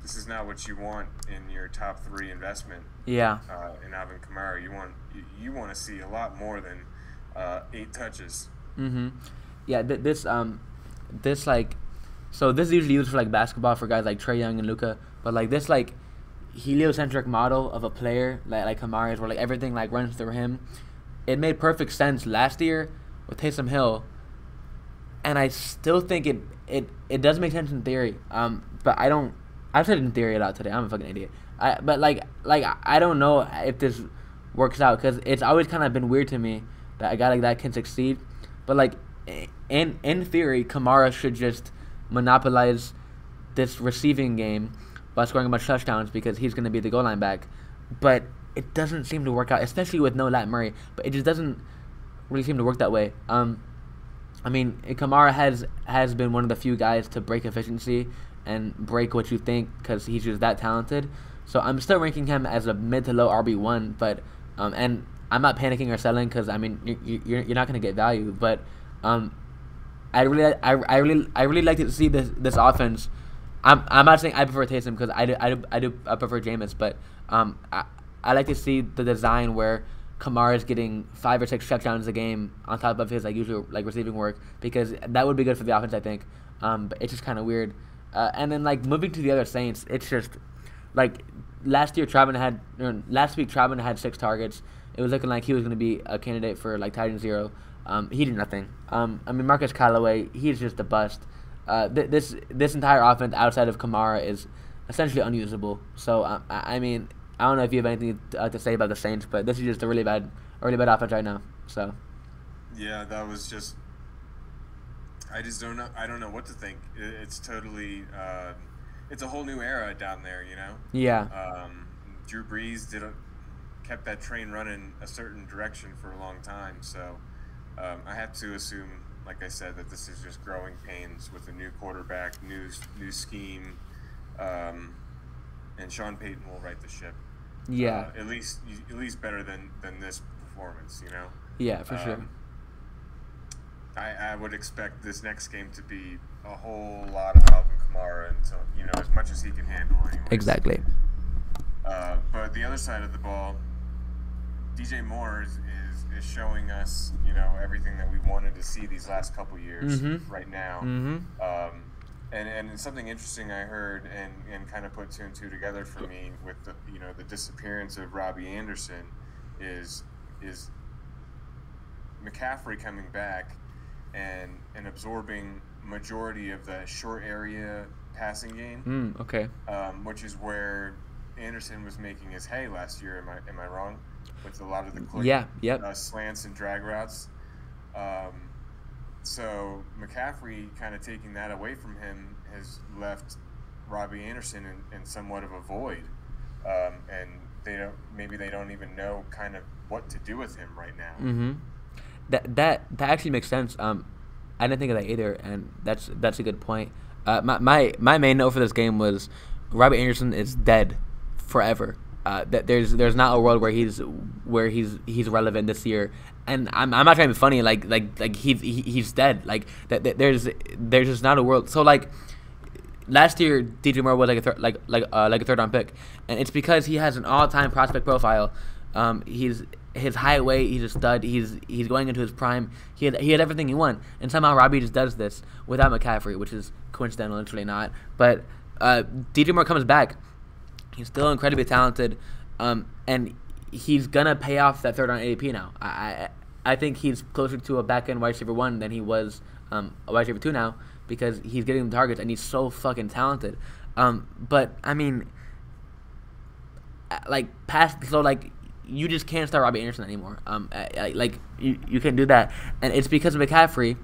this is not what you want in your top 3 investment. Yeah. In Alvin Kamara, you want to see a lot more than 8 touches. Yeah. This is usually used for like basketball for guys like Trae Young and Luka, but like this like heliocentric model of a player like Kamara is where like everything like runs through him. It made perfect sense last year with Taysom Hill, and I still think it does make sense in theory. But I've said it in theory a lot today. I'm a fucking idiot. But I don't know if this works out because it's always kind of been weird to me that a guy like that can succeed. But like in theory, Kamara should just monopolize this receiving game by scoring a bunch of touchdowns because he's going to be the goal line back. But it doesn't seem to work out, especially with no Lat Murray. But it just doesn't really seem to work that way. I mean, Kamara has been one of the few guys to break efficiency and break what you think because he's just that talented. So I'm still ranking him as a mid to low RB1, but and I'm not panicking or selling because I mean you're not going to get value, but I really like to see this offense. I'm not saying I prefer Taysom because I prefer Jameis, but I like to see the design where Kamara is getting 5 or 6 touchdowns a game on top of his like usual like receiving work, because that would be good for the offense, I think. But it's just kind of weird. And then like moving to the other Saints, it's just like last week Trautman had 6 targets. It was looking like he was going to be a candidate for like Titan 0. He did nothing. I mean, Marcus Callaway, he's just a bust. This entire offense outside of Kamara is essentially unusable. So I mean, I don't know if you have anything to say about the Saints, but this is just a really bad offense right now. So yeah, that was just. I just don't know. I don't know what to think. It's totally. It's a whole new era down there, you know. Yeah. Drew Brees kept that train running a certain direction for a long time. So I have to assume, like I said, that this is just growing pains with a new quarterback, new scheme, and Sean Payton will right the ship. Yeah. At least better than this performance, you know. Yeah, for sure. I would expect this next game to be a whole lot of Alvin Kamara until, you know, as much as he can handle anyways. Exactly. But the other side of the ball, DJ Moore is showing us, you know, everything that we wanted to see these last couple years right now. And something interesting I heard and kind of put 2 and 2 together for me with the, you know, the disappearance of Robbie Anderson is McCaffrey coming back and absorbing majority of the short area passing game. Okay. Which is where Anderson was making his hay last year. Am I wrong? With a lot of the quick slants and drag routes. So McCaffrey kind of taking that away from him has left Robbie Anderson in somewhat of a void, and they don't even know kind of what to do with him right now. That actually makes sense. I didn't think of that either, and that's a good point. My main note for this game was Robbie Anderson is dead forever. That there's not a world where he's relevant this year, and I'm not trying to be funny. Like he's dead. Like that there's just not a world. So like last year, DJ Moore was like a third round pick, and it's because he has an all-time prospect profile. His height, weight, he's a stud. He's going into his prime. He had everything he wanted, and somehow Robbie just does this without McCaffrey, which is coincidental, literally not. But DJ Moore comes back. He's still incredibly talented, and he's gonna pay off that third round ADP now. I think he's closer to a back end wide receiver 1 than he was a wide receiver 2 now, because he's getting the targets and he's so fucking talented. But I mean, you just can't start Robbie Anderson anymore. You can't do that, and it's because McCaffrey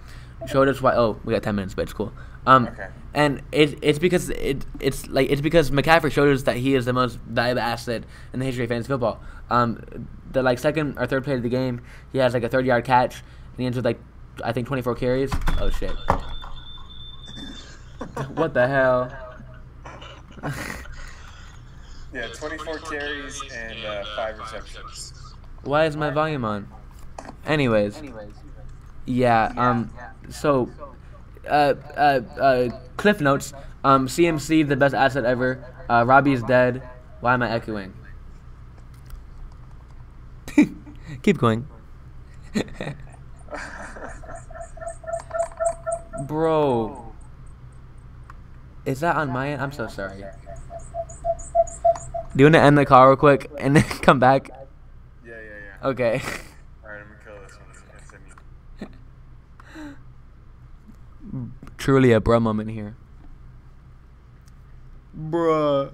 showed us why. Oh, we got 10 minutes, but it's cool. Okay. And it's because McCaffrey showed us that he is the most valuable asset in the history of fantasy football. The second or third play of the game, he has like a 30-yard catch, and he ends with I think 24 carries. Oh shit! What the hell? Yeah, 24 carries and 5 receptions. Why is my volume on? Anyways. Yeah. So. Cliff notes. CMC the best asset ever. Robbie is dead. Why am I echoing? Keep going. Bro. Is that on my end? I'm so sorry. Do you want to end the call real quick and then come back? Yeah. Okay. Alright, I'm gonna kill this one. Truly a bruh moment here. Bruh.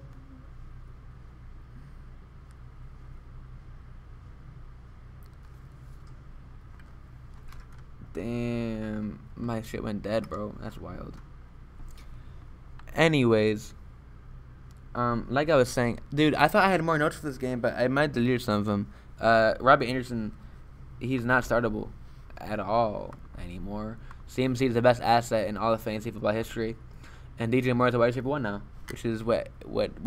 Damn. My shit went dead, bro. That's wild. Anyways. Like I was saying, dude, I thought I had more notes for this game, but I might delete some of them. Robbie Anderson, he's not startable at all anymore. CMC is the best asset in all of fantasy football history, and DJ Moore is a wide receiver 1 now, which is what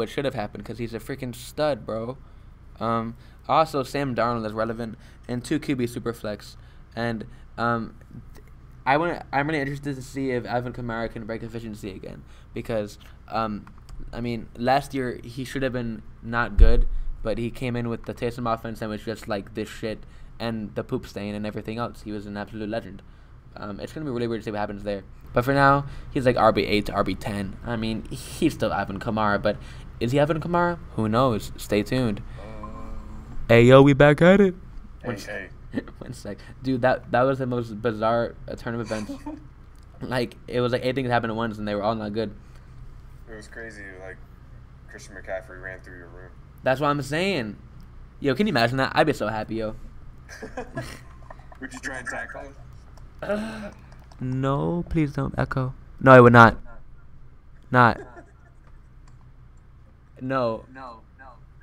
should have happened, because he's a freaking stud, bro. Also, Sam Darnold is relevant, and 2 QB super flex, and I'm really interested to see if Alvin Kamara can break efficiency again because, I mean, last year he should have been not good, but he came in with the Taysom offense and was just like this shit and the poop stain and everything else. He was an absolute legend. It's gonna be really weird to see what happens there. But for now, he's like RB8 to RB10. I mean, he's still Alvin Kamara, but is he Alvin Kamara? Who knows? Stay tuned. Hey yo, we back at it. Hey. One sec, dude. That was the most bizarre turn of events. Like it was like 8 things happened at once, and they were all not good. It was crazy. Like Christian McCaffrey ran through your room. That's what I'm saying. Yo, can you imagine that? I'd be so happy, yo. Would you try and tackle him? No, please don't echo. No, I would not. Not. No.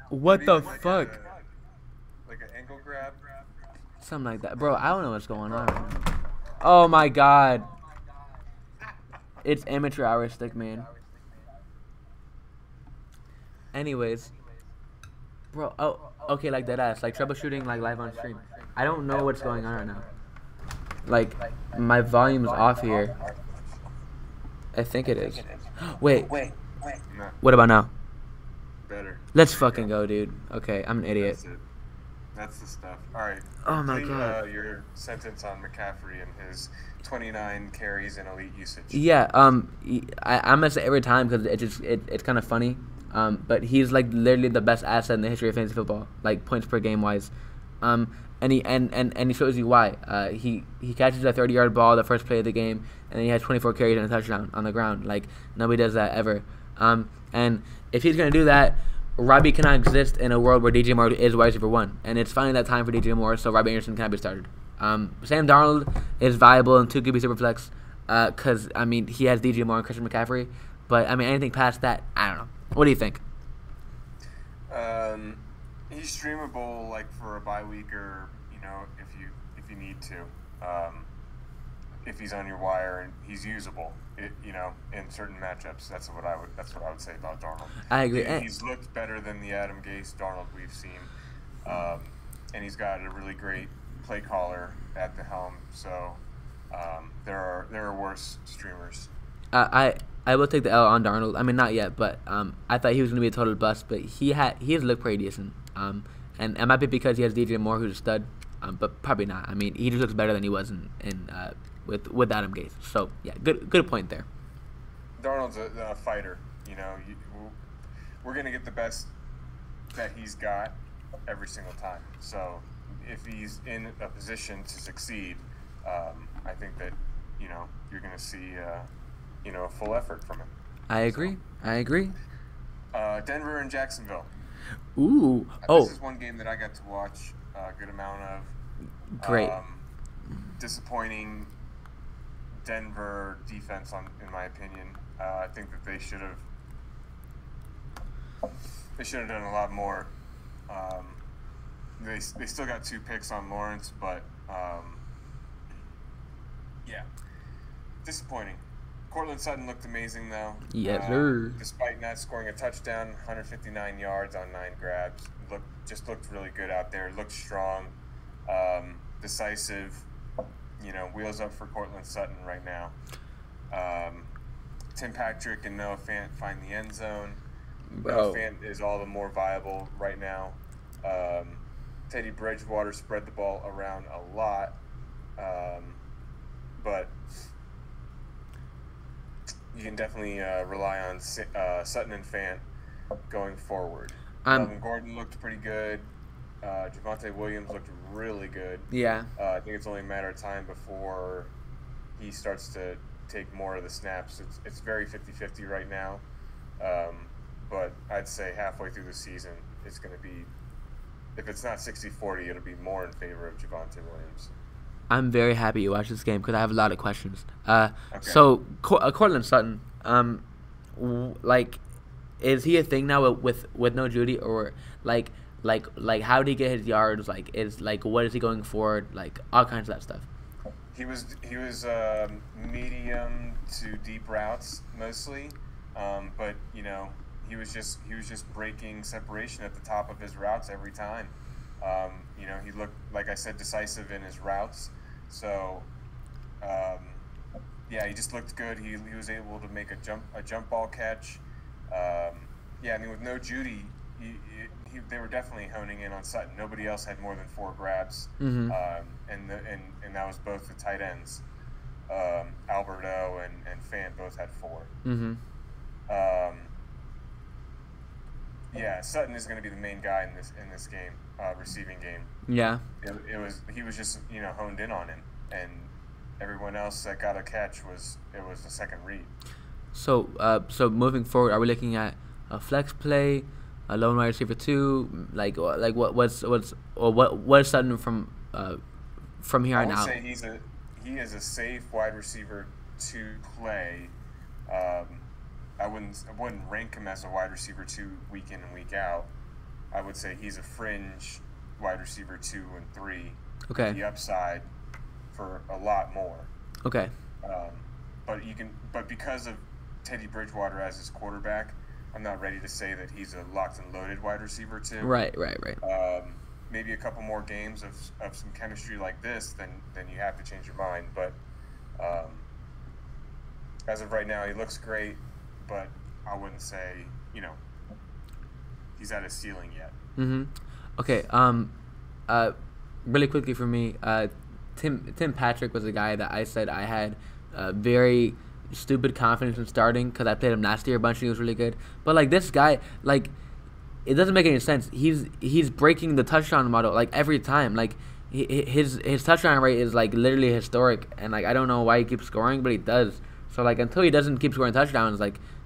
What the fuck? Like an ankle grab? Something like that. Bro, I don't know what's going on right now. Oh my god. It's amateur hour, Stickman. Anyways. Bro, oh, okay, like that ass. Like troubleshooting like live on stream. I don't know what's going on right now. Like, my volume is off here. I think it is. Wait. No. What about now? Better. Let's fucking go, dude. Okay, I'm an idiot. That's it. That's the stuff. All right. Oh my Complete, god. Your sentence on McCaffrey and his 29 carries and elite usage. Yeah. I'm gonna say every time because it's kind of funny. But he's like literally the best asset in the history of fantasy football, like points per game wise. And he shows you why. He catches a 30-yard ball the first play of the game, and then he has 24 carries and a touchdown on the ground. Like nobody does that ever. And if he's gonna do that, Robbie cannot exist in a world where DJ Moore is wide receiver 1, and it's finally that time for DJ Moore, so Robbie Anderson can't be started. Sam Darnold is viable in 2 QB Superflex, because I mean he has DJ Moore and Christian McCaffrey, but I mean anything past that, I don't know. What do you think? He's streamable like for a bye week or if you need to. If he's on your wire and he's usable, in certain matchups. That's what I would say about Darnold. I agree. He's looked better than the Adam Gase Darnold we've seen, and he's got a really great play caller at the helm. So there are worse streamers. I will take the L on Darnold. I mean, not yet, but I thought he was going to be a total bust, but he has looked pretty decent. And it might be because he has DJ Moore, who's a stud, but probably not. I mean, he just looks better than he was with Adam Gase. So yeah, good point there. Darnold's a fighter. We're going to get the best that he's got every single time. So if he's in a position to succeed, I think that you're going to see. A full effort from him. I agree. Denver and Jacksonville. Ooh. This is one game that I got to watch a good amount of. Great. Disappointing Denver defense, in my opinion. I think that they should have done a lot more. They still got 2 picks on Lawrence, but yeah, disappointing. Cortland Sutton looked amazing, though. Yes, sir. Despite not scoring a touchdown, 159 yards on 9 grabs. Looked really good out there. Looked strong, decisive. Wheels up for Cortland Sutton right now. Tim Patrick and Noah Fant find the end zone. Noah Fant is all the more viable right now. Teddy Bridgewater spread the ball around a lot, but you can definitely rely on Sutton and Fant going forward. Melvin Gordon looked pretty good. Javonte Williams looked really good. Yeah. I think it's only a matter of time before he starts to take more of the snaps. It's very 50-50 right now. But I'd say halfway through the season, it's going to be, if it's not 60-40, it'll be more in favor of Javonte Williams. I'm very happy you watched this game because I have a lot of questions. Okay. So, Cortland Sutton, is he a thing now with no Judy, or like how did he get his yards? What is he going for? Like all kinds of that stuff. He was medium to deep routes mostly, but he was just breaking separation at the top of his routes every time. He looked, like I said, decisive in his routes. So Yeah, he just looked good. He was able to make a jump ball catch. Yeah, I mean with no Judy, they were definitely honing in on Sutton. Nobody else had more than 4 grabs, Mm-hmm. and that was both the tight ends. Alberto and Fan both had 4. Mm-hmm. Yeah, Sutton is going to be the main guy in this game, receiving game. Yeah. He was just honed in on him, and everyone else that got a catch was a second read. So moving forward, are we looking at a flex play, a lone wide receiver 2? What is Sutton from here on out? I would say he is a safe wide receiver to play. I wouldn't rank him as a wide receiver 2 week in and week out. I would say he's a fringe wide receiver 2 and 3. Okay. The upside for a lot more. Okay. But because of Teddy Bridgewater as his quarterback, I'm not ready to say that he's a locked and loaded wide receiver 2. Right. Maybe a couple more games of some chemistry like this, then you have to change your mind. But as of right now, he looks great, but I wouldn't say he's at his ceiling yet. Mm-hmm. Okay. Really quickly for me, Tim Patrick was a guy that I said I had very stupid confidence in starting because I played him last year a bunch and he was really good. But this guy, it doesn't make any sense. He's breaking the touchdown model every time. His touchdown rate is literally historic, and I don't know why he keeps scoring, but he does. So until he doesn't keep scoring touchdowns,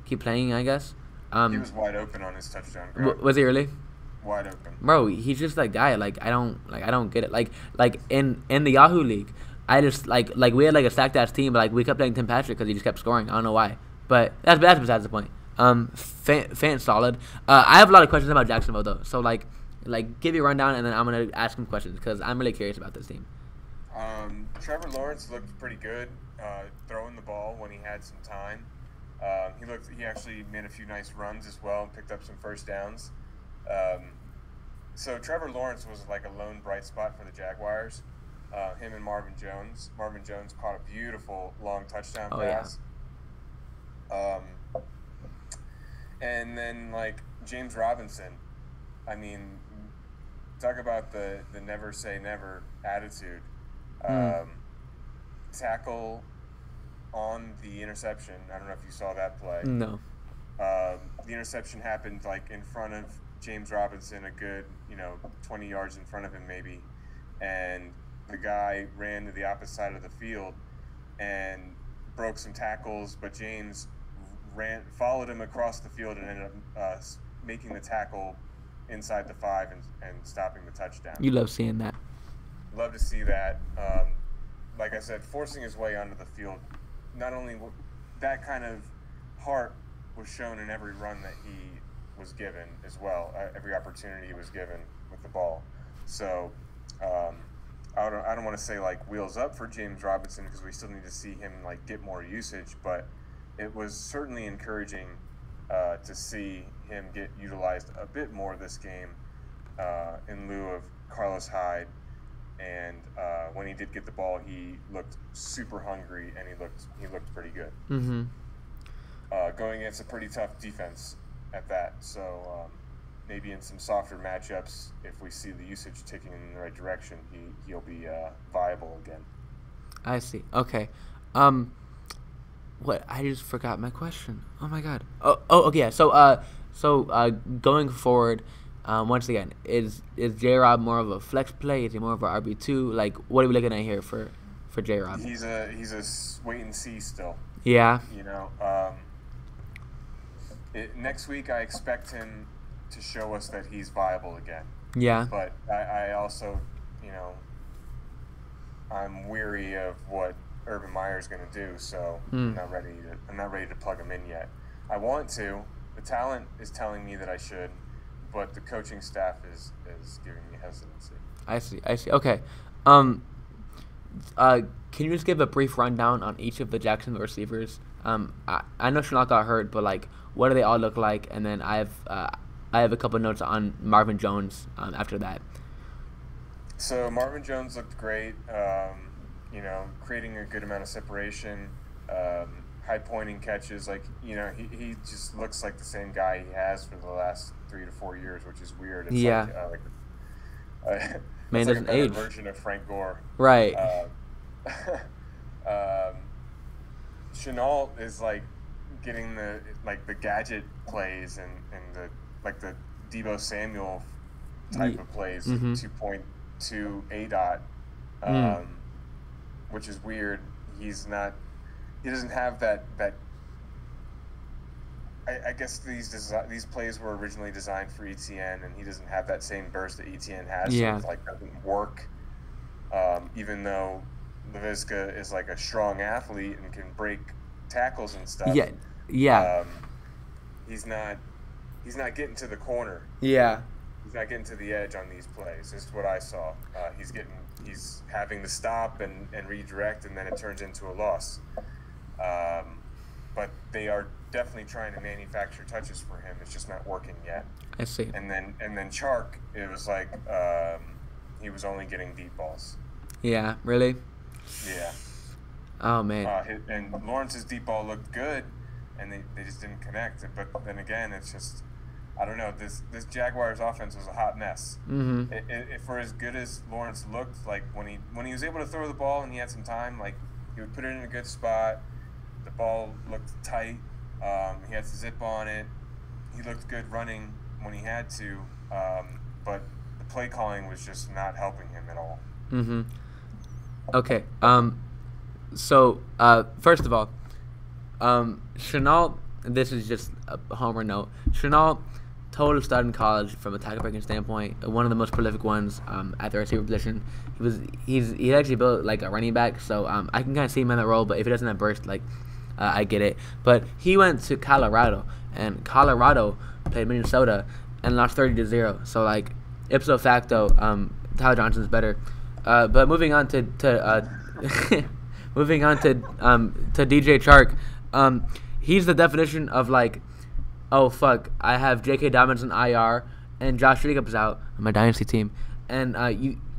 keep playing, I guess. He was wide open on his touchdown grab. Was he really? Wide open. Bro, he's just that guy. I don't get it. In the Yahoo League, I just we had a stacked ass team, but we kept playing Tim Patrick because he just kept scoring. I don't know why, but that's besides the point. Fan solid. I have a lot of questions about Jacksonville though. So give you a rundown, and then I'm gonna ask him questions because I'm really curious about this team. Trevor Lawrence looked pretty good throwing the ball when he had some time. He actually made a few nice runs as well and picked up some first downs. So Trevor Lawrence was a lone bright spot for the Jaguars. Him and Marvin Jones. Marvin Jones caught a beautiful long touchdown pass. Yeah. And then James Robinson. I mean, talk about the never say never attitude. Tackle on the interception. I don't know if you saw that play. No. The interception happened in front of James Robinson, a good 20 yards in front of him maybe, and the guy ran to the opposite side of the field and broke some tackles, but James followed him across the field and ended up making the tackle inside the 5 and stopping the touchdown. You love seeing that. Love to see that. Like I said, forcing his way onto the field. Not only that kind of heart was shown in every run that he was given as well, every opportunity he was given with the ball. So I don't want to say wheels up for James Robinson because we still need to see him get more usage, but it was certainly encouraging to see him get utilized a bit more this game in lieu of Carlos Hyde. And when he did get the ball, he looked super hungry and he looked pretty good. Mm-hmm. Going against a pretty tough defense at that. So maybe in some softer matchups, if we see the usage ticking in the right direction, he'll be viable again. I see. Okay. What? I just forgot my question. Oh my god. Oh. Okay. Yeah. So going forward, once again, is J-Rob more of a flex play? Is he more of a RB2? What are we looking at here for J-Rob? He's a wait and see still. Yeah. Next week I expect him to show us that he's viable again. Yeah. But I also, I'm weary of what Urban Meyer's going to do, so I'm not ready to plug him in yet. I want to. The talent is telling me that I should, but the coaching staff is giving me hesitancy. I see. Okay. Can you just give a brief rundown on each of the Jacksonville receivers? I know Shenault got hurt, but what do they all look like? And then I have a couple notes on Marvin Jones after that. So Marvin Jones looked great. Creating a good amount of separation. high pointing catches. Like, he just looks like the same guy he has for the last 3 to 4 years, which is weird. It's Man it's like a doesn't better age. version of Frank Gore. Right. Chenault is like getting the gadget plays and the Deebo Samuel type of plays, 2.2 ADOT, which is weird. He doesn't have that. I guess these plays were originally designed for ETN, and he doesn't have that same burst that ETN has. Yeah. So it doesn't work. Even though Laviska is like a strong athlete and can break tackles and stuff. Yeah. He's not getting to the corner. Yeah. He's not getting to the edge on these plays. This is what I saw. He's having to stop and redirect, and then it turns into a loss. But they are definitely trying to manufacture touches for him. It's just not working yet. I see. And then Chark, it was like he was only getting deep balls. Yeah. Really. Yeah. Oh man. And Lawrence's deep ball looked good, and they just didn't connect. But then again, it's just, I don't know. This Jaguars offense was a hot mess. For as good as Lawrence looked, like when he was able to throw the ball and he had some time, like he would put it in a good spot. The ball looked tight. He had zip on it. He looked good running when he had to, but the play calling was just not helping him at all. Okay. So first of all, Chenault. This is just a homer note. Chenault, total stud in college from a tackle breaking standpoint. One of the most prolific ones at the receiver position. He's actually built like a running back, so I can kind of see him in that role. But if he doesn't have burst, like I get it. But he went to Colorado, and Colorado played Minnesota and lost 30-0. So like ipso facto, Tyler Johnson's better. But moving on to DJ Chark, he's the definition of like, oh fuck, I have J.K. Dobbins in IR and Josh Jacobs out on my dynasty team, and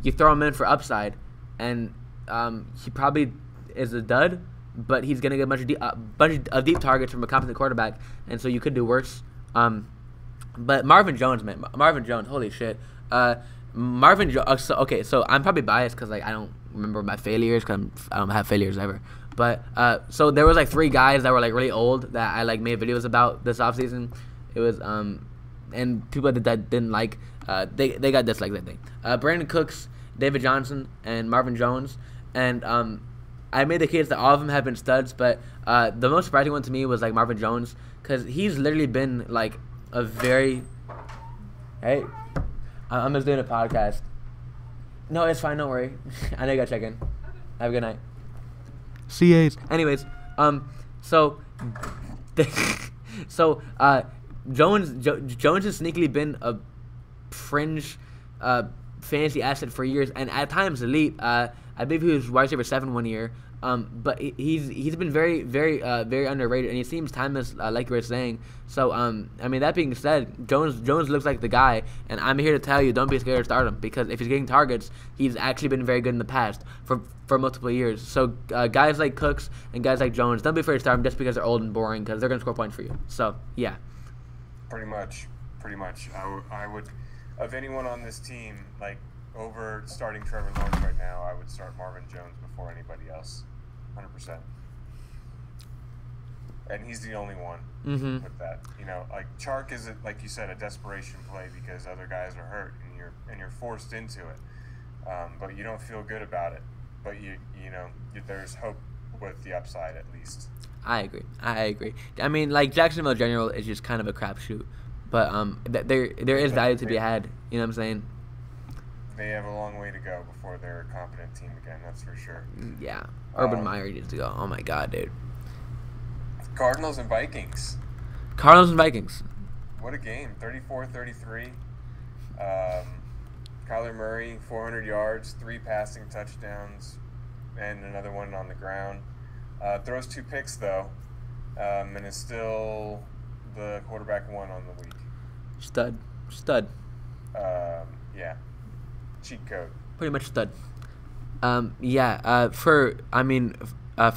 you throw him in for upside, and he probably is a dud, but he's gonna get a bunch of deep targets from a competent quarterback, and so you could do worse. But Marvin Jones, man, holy shit. Marvin Jones. So I'm probably biased because like I don't remember my failures because I don't have failures ever. But so there was like 3 guys that were like really old that I like made videos about this offseason. It was and people that didn't like they got dislikes, I think. Brandon Cooks, David Johnson, and Marvin Jones, and I made the case that all of them have been studs, but the most surprising one to me was like Marvin Jones because he's literally been like a very I'm just doing a podcast. No, it's fine. Don't worry. I know you gotta check in. Have a good night. CAs. Anyways, Jones has sneakily been a fringe fantasy asset for years, and at times elite. I believe he was wide receiver 7 one year. But he's been very underrated, and he seems timeless, like you were saying. So I mean, that being said, Jones looks like the guy, and I'm here to tell you, don't be scared to start him because if he's getting targets, he's actually been very good in the past for multiple years. So guys like Cooks and guys like Jones, don't be afraid to start him just because they're old and boring because they're gonna score points for you. So yeah. Pretty much. I would, of anyone on this team, like over starting Trevor Lawrence right now, I would start Marvin Jones before anybody else. 100%. And he's the only one with that. Like Chark is, like you said, a desperation play because other guys are hurt and you're forced into it. But you don't feel good about it. But there's hope with the upside at least. I agree. I mean, like Jacksonville in general is just kind of a crapshoot, but there is value to be had. You know what I'm saying? They have a long way to go before they're a competent team again. That's for sure. Yeah, Urban Meyer needs to go. Oh my god, dude. Cardinals and Vikings. What a game! 34-33. Kyler Murray, 400 yards, 3 passing touchdowns, and another one on the ground. Throws 2 picks though, and is still the quarterback 1 on the week. Stud. Yeah. Cheat code. Pretty much stud. For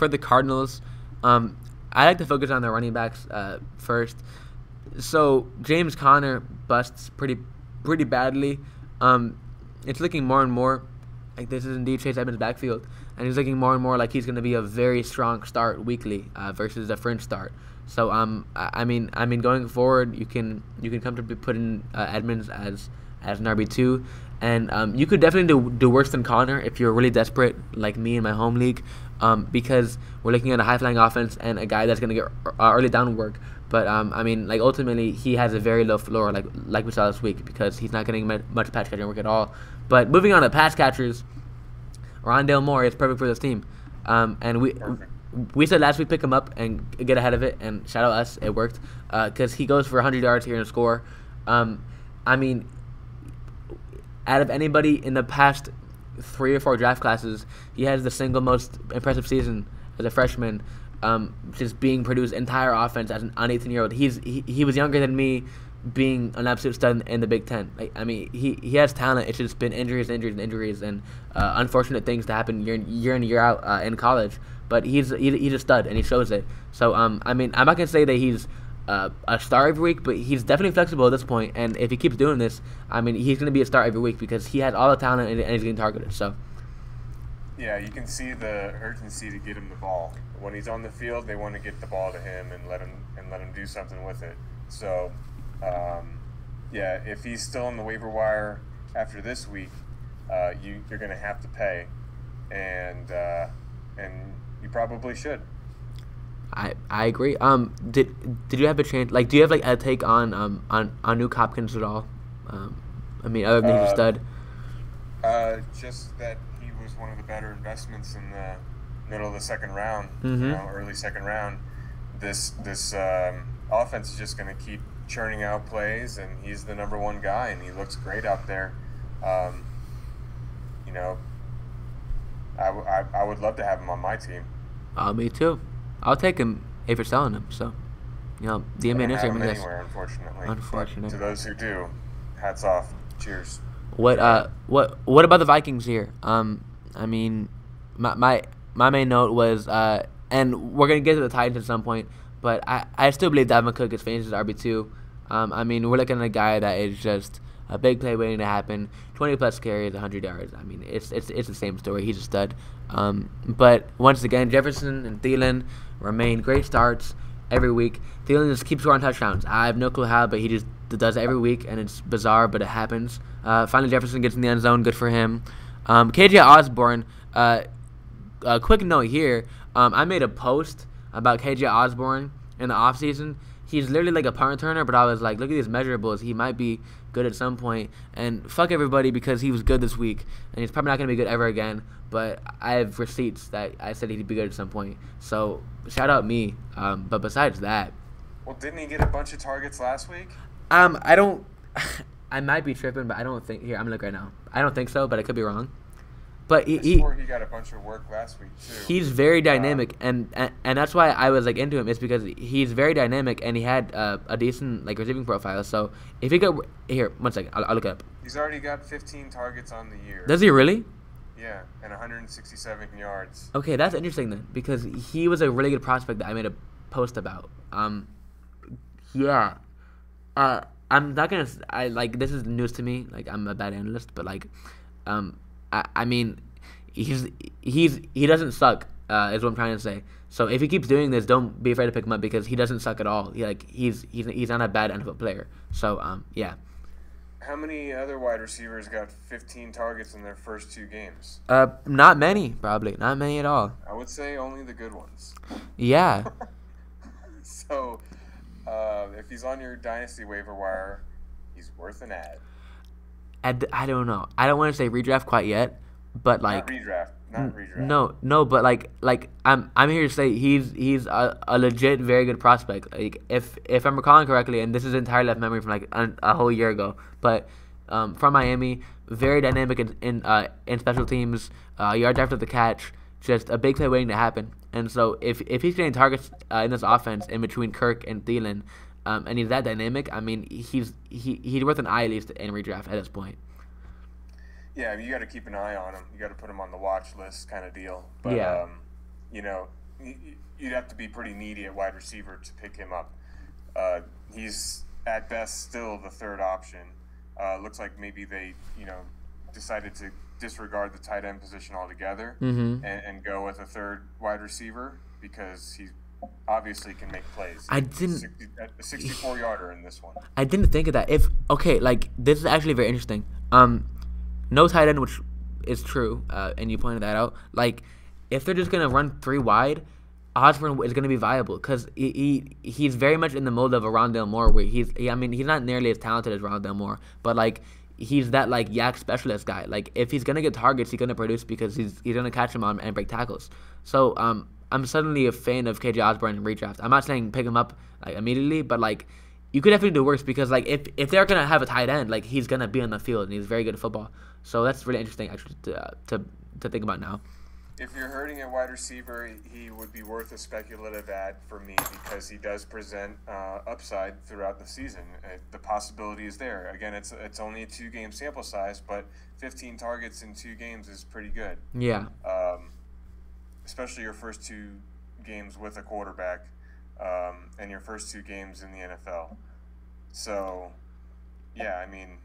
the Cardinals, I like to focus on the running backs first. So James Conner busts pretty badly. It's looking more and more like this is indeed Chase Edmonds' backfield, and he's looking more and more like he's going to be a very strong start weekly versus a fringe start. So I mean going forward, you can comfortably put in Edmonds as an RB2, and you could definitely do worse than Conner if you're really desperate like me in my home league, because we're looking at a high flying offense and a guy that's going to get early down work. But I mean, like ultimately, he has a very low floor, like we saw this week, because he's not getting much pass catching work at all. But moving on to pass catchers, Rondale Moore is perfect for this team, and we said last week pick him up and get ahead of it, and shout out us, it worked, because he goes for 100 yards here and a score. I mean, out of anybody in the past 3 or 4 draft classes, he has the single most impressive season as a freshman. Just being produced entire offense as an 18-year-old. He was younger than me, being an absolute stud in the Big Ten. Like, I mean, he has talent. It's just been injuries, and unfortunate things to happen year in year out in college. But he's a stud, and he shows it. So I mean, I'm not gonna say that he's a star every week, but he's definitely flexible at this point. And if he keeps doing this, I mean, he's gonna be a star every week because he has all the talent and he's getting targeted. So. Yeah, you can see the urgency to get him the ball. When he's on the field, they want to get the ball to him and let him do something with it. So, yeah, if he's still on the waiver wire after this week, you're going to have to pay, and you probably should. I agree. Did you have a chance? Like, do you have like a take on Nuke Hopkins at all? I mean, other than he's a stud. Just that he was one of the better investments in the middle of the second round, early second round. This offense is just going to keep churning out plays, and he's the number one guy, and he looks great out there. I would love to have him on my team. Me too. I'll take him if you're selling him. So, DM me an Instagram. Anywhere, unfortunately. But to those who do, hats off. Cheers. What about the Vikings here? I mean, my main note was, and we're gonna get to the Titans at some point, but I still believe Dalvin Cook is finished as RB2. I mean, we're looking at a guy that is just a big play waiting to happen. 20+ carries, 100 yards. I mean, it's the same story. He's a stud. But once again, Jefferson and Thielen remain great starts every week. Thielen just keeps scoring touchdowns. I have no clue how, but he just does it every week, and it's bizarre, but it happens. Finally, Jefferson gets in the end zone. Good for him. KJ Osborne, a quick note here. I made a post about KJ Osborne in the offseason. He's literally like a punt returner, but I was like, look at these measurables. He might be good at some point. And fuck everybody because he was good this week, and he's probably not going to be good ever again. But I have receipts that I said he'd be good at some point. So shout out me. But besides that. Well, didn't he get a bunch of targets last week? I don't. I might be tripping, but I don't think. Here, I'm gonna look right now. I don't think so, but I could be wrong. But he got a bunch of work last week too. He's very dynamic, and that's why I was like into him. It's because he's very dynamic, and he had a decent like receiving profile. So if he got here, 1 second, I'll look it up. He's already got 15 targets on the year. Does he really? Yeah, and 167 yards. Okay, that's interesting then, because he was a really good prospect that I made a post about. Yeah. I'm not gonna. This is news to me. Like, I'm a bad analyst, but like, I mean, he doesn't suck. Is what I'm trying to say. So if he keeps doing this, don't be afraid to pick him up because he doesn't suck at all. He's not a bad NFL player. So yeah. How many other wide receivers got 15 targets in their first 2 games? Not many, probably. Not many at all. I would say only the good ones. Yeah. So. If he's on your dynasty waiver wire, he's worth an ad. I don't know. I don't want to say redraft quite yet, but like not redraft. No, but like I'm here to say he's a legit very good prospect. Like if I'm recalling correctly, and this is entirely off memory from like a whole year ago, but from Miami, very dynamic in special teams, yards after the catch, just a big play waiting to happen. And so if he's getting targets in this offense in between Kirk and Thielen, and he's that dynamic, I mean, he's worth an eye at least in redraft at this point. Yeah, I mean, you got to keep an eye on him. You got to put him on the watch list kind of deal. But, yeah. you'd have to be pretty needy at wide receiver to pick him up. He's at best still the third option. Looks like maybe they, decided to disregard the tight end position altogether and go with a third wide receiver because he obviously can make plays. I didn't. A 64-yarder in this one. I didn't think of that. This is actually very interesting. No tight end, which is true, and you pointed that out. Like, if they're just gonna run 3 wide, Osborne is gonna be viable because he's very much in the mold of a Rondale Moore, where he's not nearly as talented as Rondale Moore, but like he's that like yak specialist guy. Like if he's gonna get targets, he's gonna produce because he's gonna catch them on and break tackles. So I'm suddenly a fan of KJ Osborne in redraft. I'm not saying pick him up like immediately, but like you could definitely do worse because like if they're gonna have a tight end, like he's gonna be on the field and he's very good at football. So that's really interesting actually to think about now. If you're hurting at wide receiver, he would be worth a speculative add for me because he does present upside throughout the season. The possibility is there. Again, it's only a 2-game sample size, but 15 targets in 2 games is pretty good. Yeah. Especially your first 2 games with a quarterback, and your first 2 games in the NFL. So, yeah, I mean,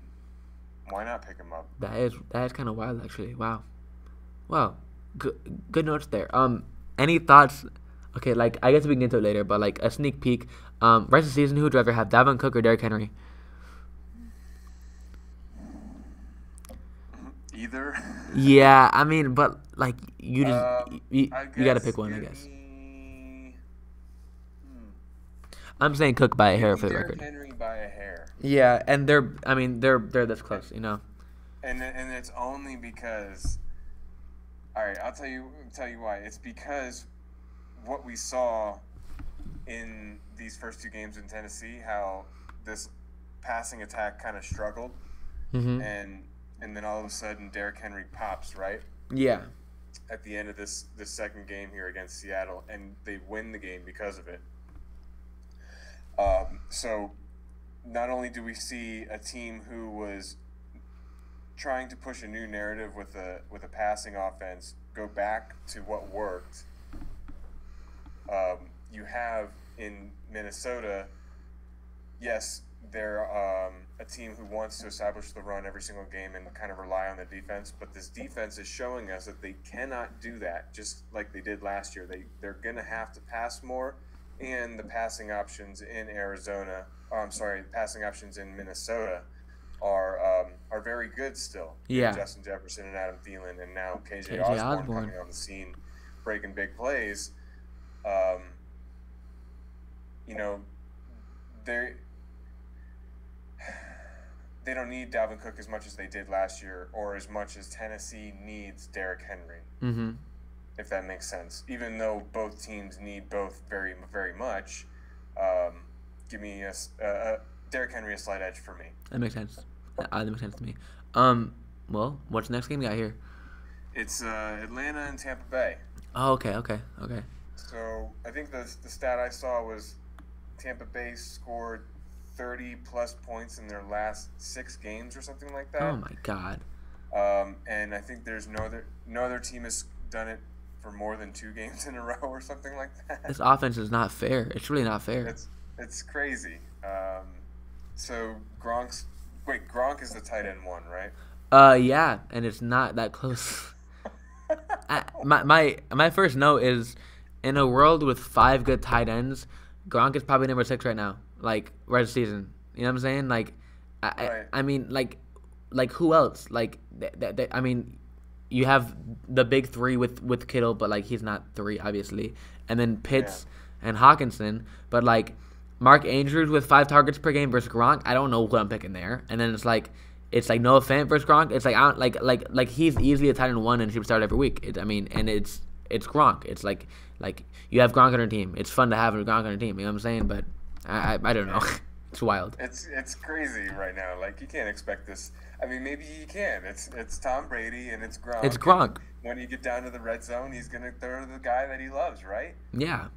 why not pick him up? That is kind of wild, actually. Wow. Good notes there. Any thoughts? Okay, like I guess we can get into it later, but like a sneak peek. Rest of the season, who would you rather have, Dalvin Cook or Derrick Henry? Either. Yeah, I mean, but like you got to pick one, I guess. I'm saying Cook by a hair for the record. Henry by a hair. Yeah, and they're this close, And it's only because. All right, I'll tell you why. It's because what we saw in these first 2 games in Tennessee, how this passing attack kind of struggled, and then all of a sudden Derrick Henry pops, right? Yeah. At the end of this second game here against Seattle, and they win the game because of it. So not only do we see a team who was trying to push a new narrative with a passing offense, go back to what worked. You have in Minnesota, yes, they're a team who wants to establish the run every single game and kind of rely on the defense, but this defense is showing us that they cannot do that just like they did last year. They're going to have to pass more, and the passing options in passing options in Minnesota are very good still. Yeah. Justin Jefferson and Adam Thielen, and now KJ Osborne coming on the scene, breaking big plays. They don't need Dalvin Cook as much as they did last year, or as much as Tennessee needs Derrick Henry. If that makes sense. Even though both teams need both very, very much, give me Derrick Henry a slight edge for me. That makes sense. That makes sense to me. Well, what's the next game we got here? It's Atlanta and Tampa Bay. Oh, okay. So I think the stat I saw was Tampa Bay scored 30-plus points in their last 6 games or something like that. Oh, my God. And I think there's no other team has done it for more than 2 games in a row or something like that. This offense is not fair. It's really not fair. It's crazy. So Gronk is the tight end 1, right? Yeah, and it's not that close. My first note is, in a world with 5 good tight ends, Gronk is probably number 6 right now. Like rest of the season, you know what I'm saying? Like, I mean, like who else? Like, I mean, you have the big 3 with Kittle, but like he's not 3 obviously, and then Pitts and Hawkinson, but like Mark Andrews with 5 targets per game versus Gronk. I don't know who I'm picking there. And then it's like Noah Fant versus Gronk. It's like I don't like he's easily a tight end 1 and should start every week. It's Gronk. It's like you have Gronk on your team. It's fun to have a Gronk on your team. You know what I'm saying? But I don't know. It's wild. It's crazy right now. Like you can't expect this. I mean, maybe you can. It's Tom Brady and it's Gronk. It's Gronk. And when you get down to the red zone, he's gonna throw to the guy that he loves, right? Yeah.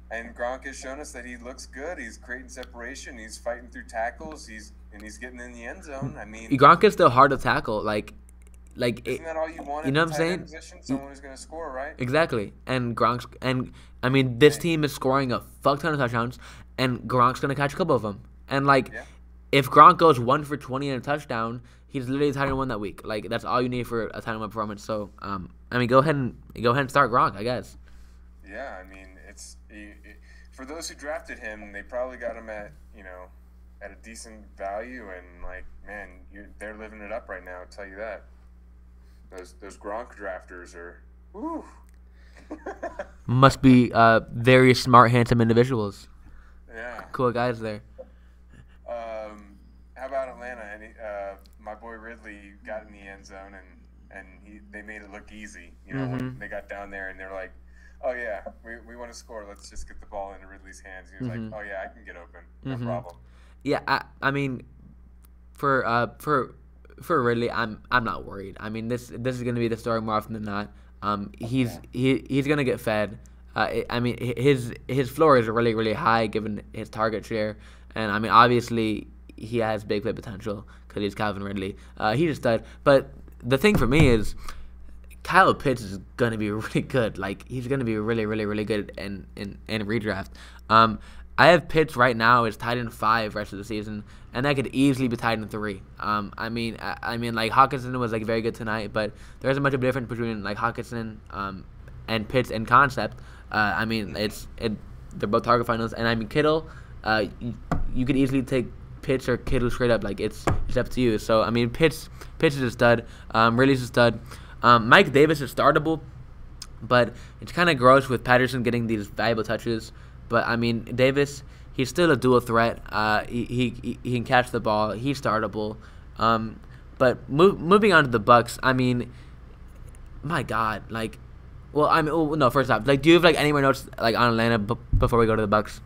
And Gronk has shown us that he looks good. He's creating separation. He's fighting through tackles. He's getting in the end zone. I mean, Gronk is still hard to tackle. Like, like Isn't that all you want? you know At what the I'm tight end saying? position? Someone who's going to score, right? Exactly. And Gronk's and I mean this team is scoring a fuck ton of touchdowns, and Gronk's gonna catch a couple of them. And like, Yeah. if Gronk goes 1 for 20 and a touchdown, he's literally tight end one that week. Like that's all you need for a tight end one performance. So I mean, go ahead and start Gronk, I guess. Yeah, I mean, for those who drafted him, they probably got him at at a decent value, and like, man, they're living it up right now. I'll tell you that. Those Gronk drafters are, woo. Must be very smart, handsome individuals. Yeah. Cool guys there. How about Atlanta? My boy Ridley got in the end zone, and they made it look easy. When they got down there, and they're like, "Oh yeah, we want to score. Let's just get the ball into Ridley's hands." He was like, "Oh yeah, I can get open, no problem." Yeah, I mean, for Ridley, I'm not worried. I mean, this is gonna be the story more often than not. He's gonna get fed. I mean, his floor is really, really high given his target share, and I mean, obviously he has big play potential because he's Calvin Ridley. He's a stud. But the thing for me is, Kyle Pitts is gonna be really good. Like, he's gonna be really, really, really good in redraft. I have Pitts right now as tight end 5 rest of the season, and that could easily be tight end 3. I mean, like, Hawkinson was like very good tonight, but there isn't much of a difference between like Hawkinson and Pitts in concept. I mean, they're both target finals, and I mean Kittle. You could easily take Pitts or Kittle straight up. Like, it's up to you. So I mean, Pitts is a stud. Ridley's a stud. Mike Davis is startable, but it's kind of gross with Patterson getting these valuable touches. But I mean, Davis, he's still a dual threat. He can catch the ball. He's startable. But moving on to the Bucks, I mean, my God, like, well, I mean, no. First off, like, do you have like any more notes like on Atlanta before we go to the Bucks?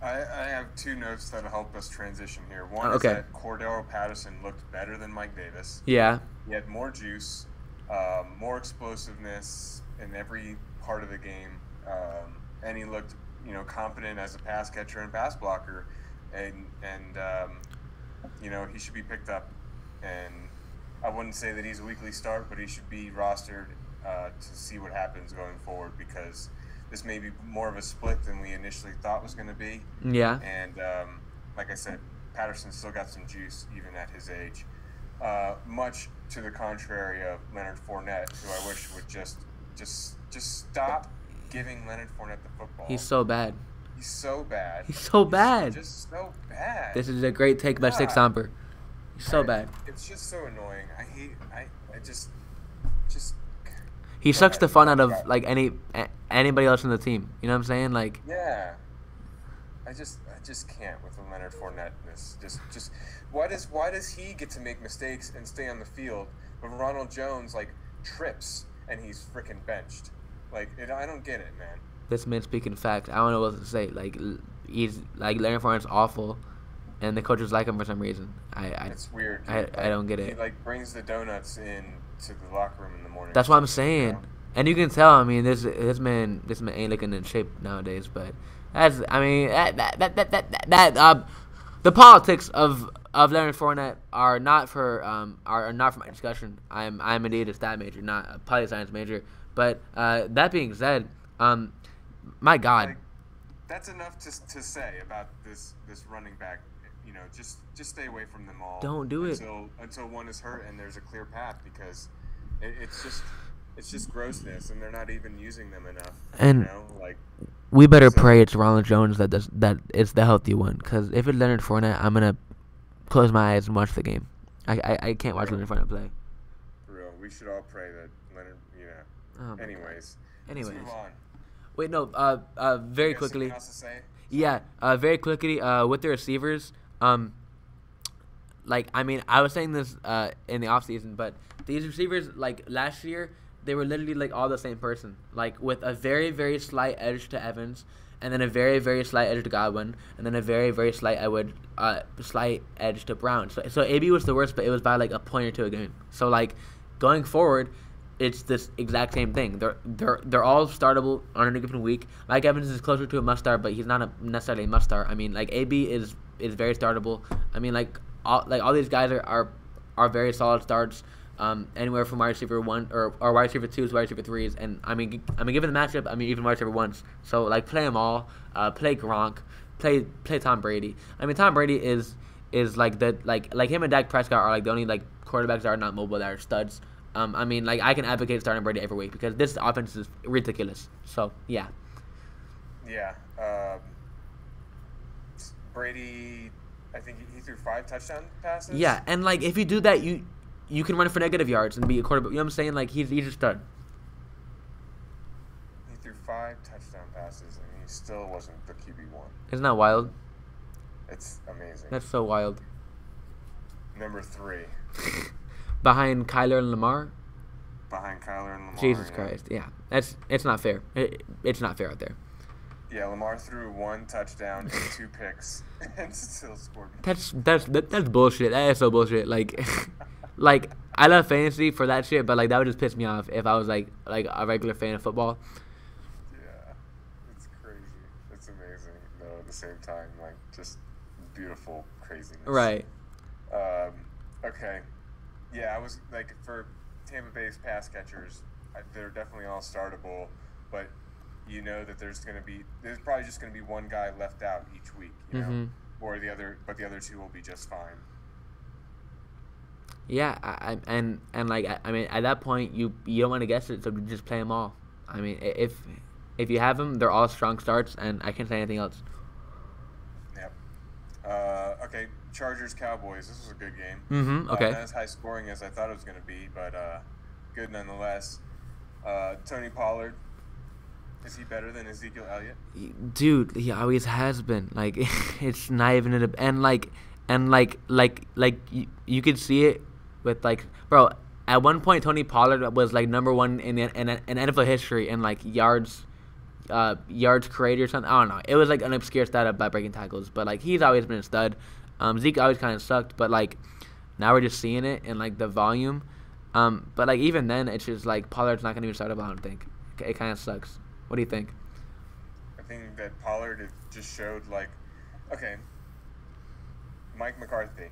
I have 2 notes that'll help us transition here. One is that Cordero Patterson looked better than Mike Davis. Yeah. He had more juice, more explosiveness in every part of the game, and he looked, competent as a pass catcher and pass blocker, and he should be picked up. And I wouldn't say that he's a weekly start, but he should be rostered to see what happens going forward, because this may be more of a split than we initially thought was going to be. Yeah. And like I said, Patterson's still got some juice even at his age. Much to the contrary of Leonard Fournette, who I wish would just stop giving Leonard Fournette the football. He's so bad. He's so bad. He's so bad. Just so bad. This is a great take by Six Stomper. He's so bad. It's just so annoying. I just he sucks the fun out of like anybody else in the team. You know what I'm saying? Like, yeah. I just can't with the Leonard Fournette. Just why does he get to make mistakes and stay on the field, but Ronald Jones like trips and he's freaking benched? Like, I don't get it, man. This man's speaking facts. I don't know what to say. Like, he's like, Leonard Fournette's awful, and the coaches like him for some reason. It's weird. I don't get it. He like brings the donuts in to the locker room in the morning. That's what I'm saying. And you can tell. I mean, this man ain't looking in shape nowadays. But the politics of Leonard Fournette are not for my discussion. I'm indeed a stat major, not a poli science major. But that being said, my God, like, that's enough to say about this running back. Just stay away from them all. Don't do it until one is hurt and there's a clear path, because it's just grossness, and they're not even using them enough. And we better pray it's Ronald Jones that is the healthy one, because if it's Leonard Fournette, I'm gonna close my eyes and watch the game. I can't watch Leonard Fournette play. For real, we should all pray that Leonard. Oh, Anyways, let's move on. Wait, no. Very quickly. Else to say? Yeah. Very quickly. With the receivers. Like, I mean, I was saying this in the offseason, but these receivers, like, last year, they were literally, like, all the same person. Like, with a very, very slight edge to Evans, and then a very, very slight edge to Godwin, and then a very, very slight edge to Brown. So AB was the worst, but it was by, like, a point or two a game. So, like, going forward, it's this exact same thing. They're all startable on a given week. Mike Evans is closer to a must start, but he's not necessarily a must start. I mean, like, AB is very startable. I mean, all these guys are very solid starts. anywhere from wide receiver 1 or wide receiver 2s, wide receiver 3s, and I mean given the matchup, I mean even wide receiver 1s. So like play them all, play Gronk, play Tom Brady. I mean Tom Brady is like the like him and Dak Prescott are like the only like quarterbacks that are not mobile that are studs. I mean like I can advocate starting Brady every week because this offense is ridiculous. So yeah. Yeah. Brady, I think he threw 5 touchdown passes. Yeah, and like if you do that, you can run for negative yards and be a quarterback. You know what I'm saying? Like he's a stud. He threw 5 touchdown passes and he still wasn't the QB1. Isn't that wild? It's amazing. That's so wild. Number 3. Behind Kyler and Lamar. Behind Kyler and Lamar. Jesus Christ, yeah. It's not fair. It's not fair out there. Yeah, Lamar threw 1 touchdown and 2 picks and still scored. That's bullshit. That is so bullshit. Like, like I love fantasy for that shit, but like that would just piss me off if I was like a regular fan of football. Yeah, it's crazy. It's amazing though. At the same time, like just beautiful craziness. Right. Okay. Yeah, I was like for Tampa Bay's pass catchers, they're definitely all startable, but. You know that there's probably just going to be one guy left out each week, you know, or the other 2 will be just fine. Yeah, and like I mean at that point you don't want to guess it, so just play them all. I mean if you have them, they're all strong starts, and I can't say anything else. Yep. Okay, Chargers Cowboys. This was a good game. Okay. Not as high scoring as I thought it was going to be, but good nonetheless. Tony Pollard. Is he better than Ezekiel Elliott? Dude, he always has been. Like, it's not even you could see it with like, bro. At one point, Tony Pollard was like number 1 in NFL history in like yards created or something. I don't know. It was like an obscure stat by breaking tackles, but like he's always been a stud. Zeke always kind of sucked, but like now we're just seeing it in like the volume. But like even then, it's just like Pollard's not gonna even start up. I don't think it kind of sucks. What do you think? I think that Pollard just showed, like, okay, Mike McCarthy.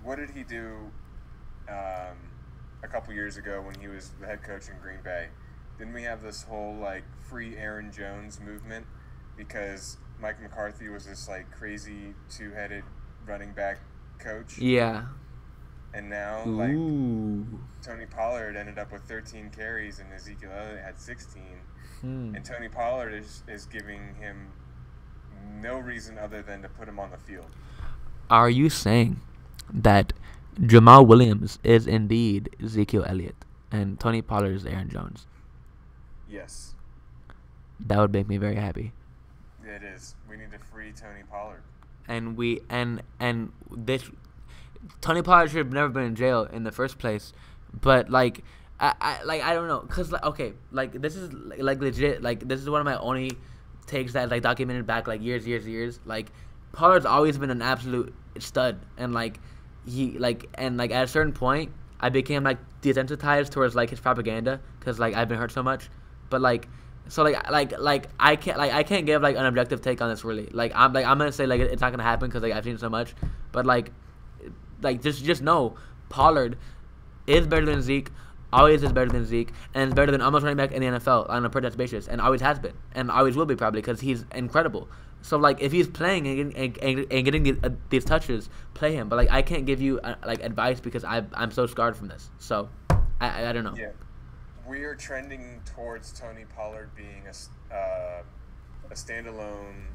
What did he do a couple years ago when he was the head coach in Green Bay? Didn't we have this whole, like, free Aaron Jones movement because Mike McCarthy was this, like, crazy 2-headed running back coach? Yeah. And now, like, Tony Pollard ended up with 13 carries and Ezekiel Elliott had 16. And Tony Pollard is giving him no reason other than to put him on the field. Are you saying that Jamal Williams is indeed Ezekiel Elliott and Tony Pollard is Aaron Jones? Yes. That would make me very happy. It is. We need to free Tony Pollard. And this Tony Pollard should have never been in jail in the first place, but like I don't know, cause like okay, like this is like legit, like this is one of my only takes that like documented back like years. Like Pollard's always been an absolute stud, and like he like and like at a certain point I became like desensitized towards like his propaganda, cause like I've been hurt so much, but like so I can't give like an objective take on this really. Like I'm gonna say like it's not gonna happen cause like I've seen so much, but like just know Pollard is better than Zeke, always is better than Zeke, and is better than almost running back in the NFL on a per depth basis, and always has been, and always will be probably because he's incredible. So like if he's playing and getting these touches, play him. But like I can't give you like advice because I'm so scarred from this. So I don't know. Yeah, we are trending towards Tony Pollard being a standalone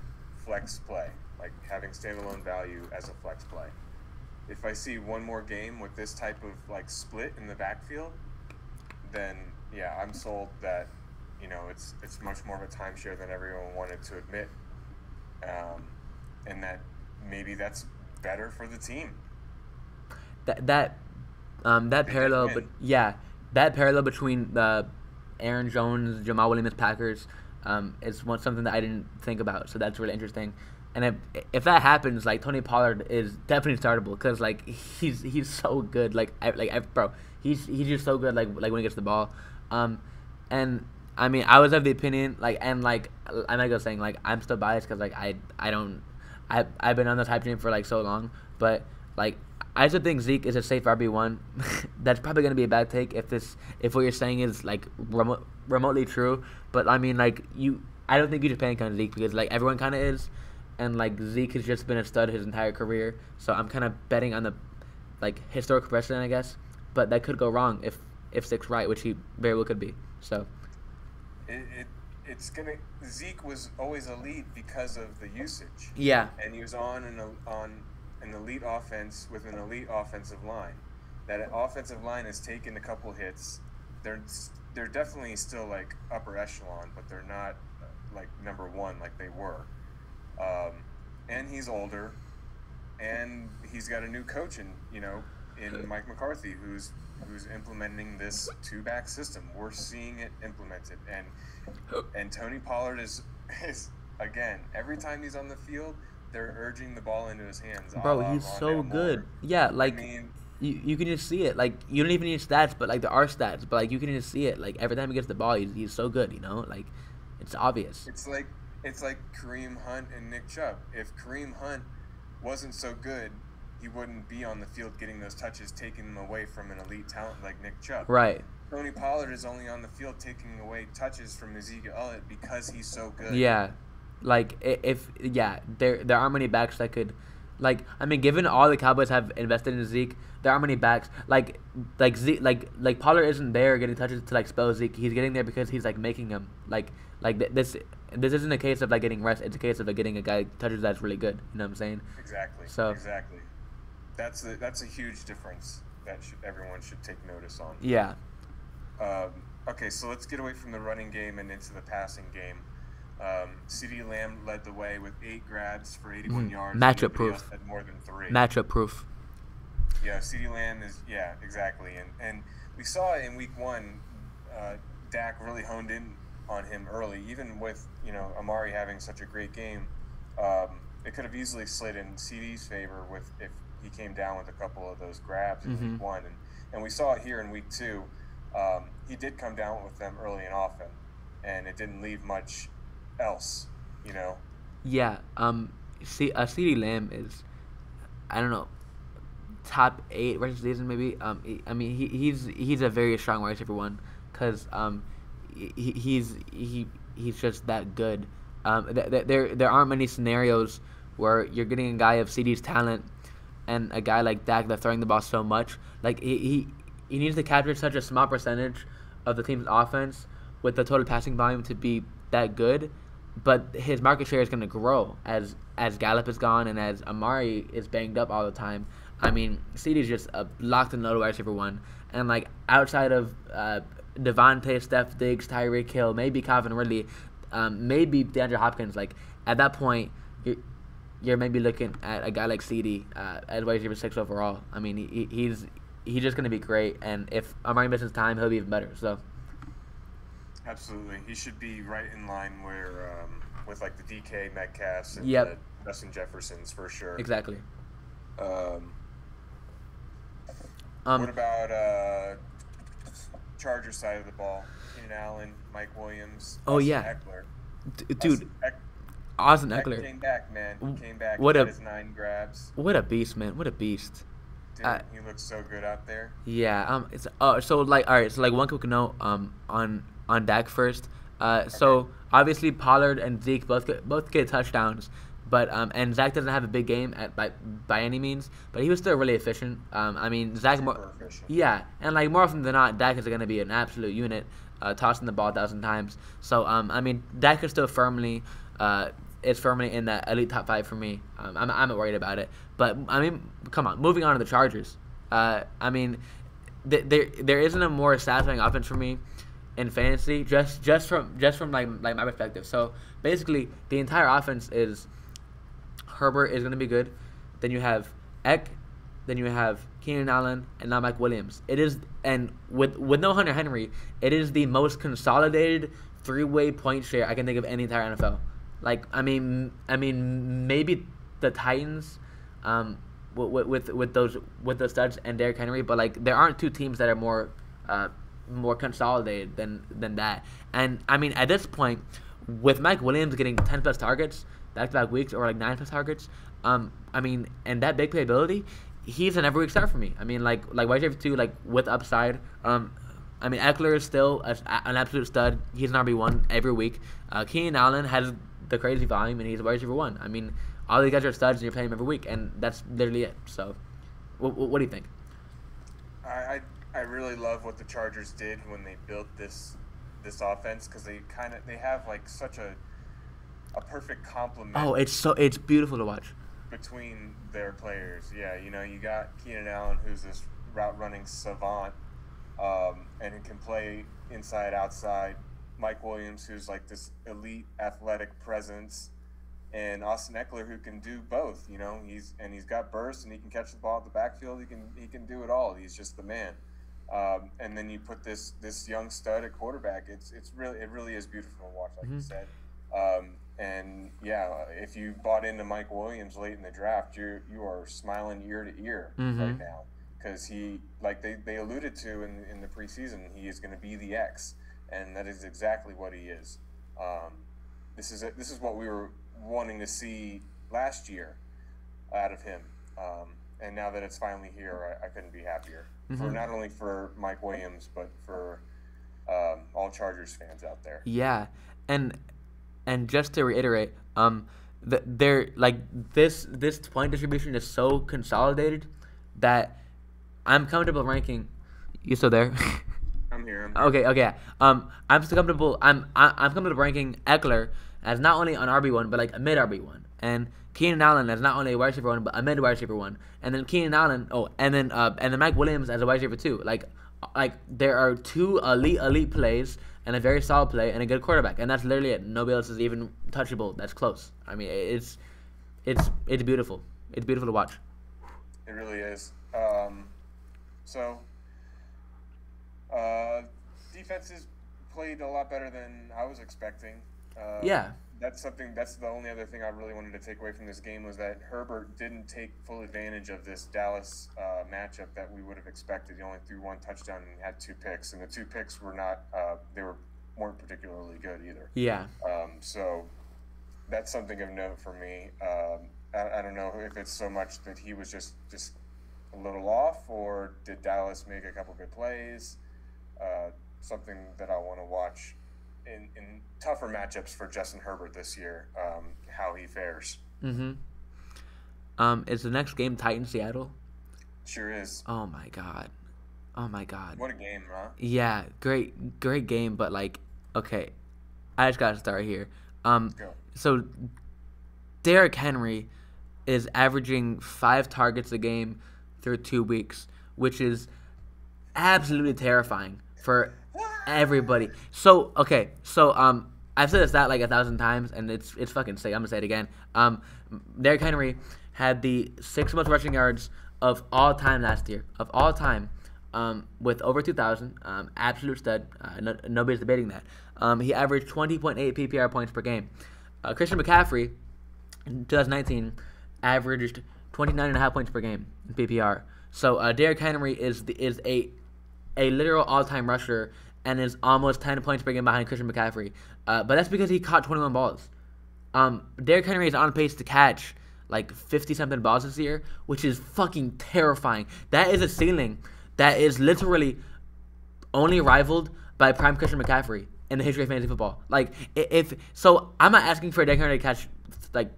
flex play, like having standalone value as a flex play. If I see one more game with this type of like split in the backfield, then yeah, I'm sold that it's much more of a timeshare than everyone wanted to admit, and that maybe that's better for the team. That parallel, but yeah, that parallel between the Aaron Jones, Jamal Williams Packers is something that I didn't think about. So that's really interesting. And if that happens, like Tony Pollard is definitely startable because like he's so good. Bro, he's just so good. Like when he gets the ball, and I mean I was of the opinion I'm not gonna saying like I'm still biased because like I've been on this hype train for like so long, but like I still think Zeke is a safe RB1. That's probably going to be a bad take if what you're saying is like remotely true. But I mean, like I don't think you just panic on Zeke because like everyone kind of is, and like Zeke has just been a stud his entire career. So I'm kind of betting on the like historical precedent, I guess. But that could go wrong if Zike's right, which he very well could be. So it's gonna. Zeke was always elite because of the usage. Yeah. And he was on an elite offense with an elite offensive line. That offensive line has taken a couple hits. They're definitely still like upper echelon, but they're not like number one like they were. And he's older, and he's got a new coach in Mike McCarthy, who's implementing this 2-back system. We're seeing it implemented, and Tony Pollard is again, every time he's on the field, they're urging the ball into his hands. Bro, he's so good. Yeah, like, I mean, you can just see it. Like, you don't even need stats, but like there are stats, but like you can just see it. Like every time he gets the ball, he's so good. Like it's obvious. It's like Kareem Hunt and Nick Chubb. If Kareem Hunt wasn't so good, he wouldn't be on the field getting those touches, taking them away from an elite talent like Nick Chubb. Right. Tony Pollard is only on the field taking away touches from Ezekiel Elliott because he's so good. Yeah. Like, there aren't many backs that could, like, I mean, given all the Cowboys have invested in Zeke, there aren't many backs, like Zeke, like Pollard isn't there getting touches to, like, spell Zeke. He's getting there because he's, like, making him. This isn't a case of, like, getting rest. It's a case of, like, getting a guy touches that's really good. You know what I'm saying? Exactly. So, exactly. That's a huge difference that everyone should take notice on. Yeah. Okay, so let's get away from the running game and into the passing game. CeeDee Lamb led the way with 8 grabs for 81 yards. Matchup proof. Had more than 3. Matchup proof. Yeah, CeeDee Lamb is, exactly. And we saw in week 1, Dak really honed in on him early, even with, Amari having such a great game. It could have easily slid in CeeDee's favor if he came down with a couple of those grabs in week 1. And we saw it here in week 2. He did come down with them early and often, and it didn't leave much else, Yeah. CeeDee Lamb is, I don't know, top 8 rest of the season maybe. He's a very strong wide receiver one because he's just that good. There aren't many scenarios where you're getting a guy of CeeDee's talent and a guy like Dak that's throwing the ball so much. Like he needs to capture such a small percentage of the team's offense with the total passing volume to be that good, but his market share is going to grow as Gallup is gone and as Amari is banged up all the time. I mean, CeeDee's just a locked and loaded wide receiver one, and like outside of Devontae, Steph Diggs, Tyreek Hill, maybe Calvin Ridley, maybe DeAndre Hopkins, like at that point you're maybe looking at a guy like CeeDee as wide receiver 6 overall. I mean, he's just going to be great, and if Amari misses time, he'll be even better. So absolutely, he should be right in line where with like the DK Metcalfs and yep. the Justin Jeffersons for sure. Exactly. What about Chargers side of the ball? Keenan Allen, Mike Williams, Austin Eckler. Dude, Austin Eckler came back, man. He came back. What his 9 grabs. What a beast, man! What a beast. Dude, he looks so good out there. Yeah. So one quick note on Dak first. So obviously Pollard and Zeke both get touchdowns, but and Zach doesn't have a big game by any means, but he was still really efficient. I mean, Zach efficient. Yeah, and like more often than not, Dak is going to be an absolute unit, tossing the ball 1,000 times. So I mean, Dak is still firmly in that elite top 5 for me. I'm not worried about it. But I mean, come on, moving on to the Chargers. I mean, there isn't a more satisfying offense for me in fantasy, just from like my perspective. So basically, the entire offense is Herbert is going to be good. Then you have Eck, then you have Keenan Allen, and now Mike Williams. It is, and with no Hunter Henry, it is the most consolidated 3-way point share I can think of any entire NFL. Like I mean maybe the Titans, with those studs and Derrick Henry, but like there aren't 2 teams that are more consolidated than that. And I mean at this point, with Mike Williams getting 10 plus targets back-to-back weeks or like 9 plus targets, I mean, and that big playability, he's an every week start for me. I mean, like wide receiver 2, like with upside. I mean, Eckler is still an absolute stud. He's an RB1 every week. Keenan Allen has the crazy volume, and he's a wide receiver 1. I mean, all these guys are studs, and you're playing them every week, and that's literally it. So, what do you think? I really love what the Chargers did when they built this offense, because they have like such a perfect complement. Oh, it's beautiful to watch between their players. Yeah, you got Keenan Allen, who's this route running savant, and who can play inside, outside. Mike Williams, who's like this elite athletic presence, and Austin Eckler, who can do both. He's got burst, and he can catch the ball at the backfield. He can do it all. He's just the man. And then you put this young stud at quarterback. It really is beautiful to watch, like you said. And yeah, if you bought into Mike Williams late in the draft, you are smiling ear to ear right now, because he, like they alluded to in the preseason, he is going to be the X, and that is exactly what he is. This is what we were wanting to see last year out of him, and now that it's finally here, I couldn't be happier. For not only for Mike Williams, but for all Chargers fans out there. Yeah, and just to reiterate, they're like this point distribution is so consolidated that I'm comfortable ranking. You still there? I'm here. Okay. Yeah. I'm still comfortable. I'm comfortable ranking Eckler as not only an RB1 but like a mid RB1, and Keenan Allen as not only a wide receiver 1 but a mid wide receiver 1, and then Keenan Allen. And then Mike Williams as a wide receiver 2. Like there are 2 elite plays and a very solid play and a good quarterback, and that's literally it. Nobody else is even touchable. That's close. I mean, it's beautiful. It's beautiful to watch. It really is. Defenses played a lot better than I was expecting. Yeah. That's the only other thing I really wanted to take away from this game, was that Herbert didn't take full advantage of this Dallas matchup that we would have expected. He only threw 1 touchdown and had 2 picks, and the 2 picks were not weren't particularly good either. Yeah. So that's something of note for me. I don't know if it's so much that he was just a little off, or did Dallas make a couple good plays? Something that I want to watch in tougher matchups for Justin Herbert this year, how he fares. Is the next game Titans-Seattle? Sure is. Oh my god. What a game, huh? Yeah, great game, but like, okay, I just gotta start here. Let's go. So Derrick Henry is averaging 5 targets a game through 2 weeks, which is absolutely terrifying for everybody. So I've said this stat like 1,000 times, and it's fucking sick. I'm gonna say it again. Derrick Henry had the 6th most rushing yards of all time last year, with over 2,000. Absolute stud. Nobody's debating that. He averaged 20.8 PPR points per game. Christian McCaffrey in 2019 averaged 29.5 points per game in PPR. So Derrick Henry is a literal all-time rusher and is almost 10 points per game behind Christian McCaffrey. But that's because he caught 21 balls. Derrick Henry is on pace to catch like 50-something balls this year, which is fucking terrifying. That is a ceiling that is literally only rivaled by prime Christian McCaffrey in the history of fantasy football. Like, I'm not asking for Derrick Henry to catch like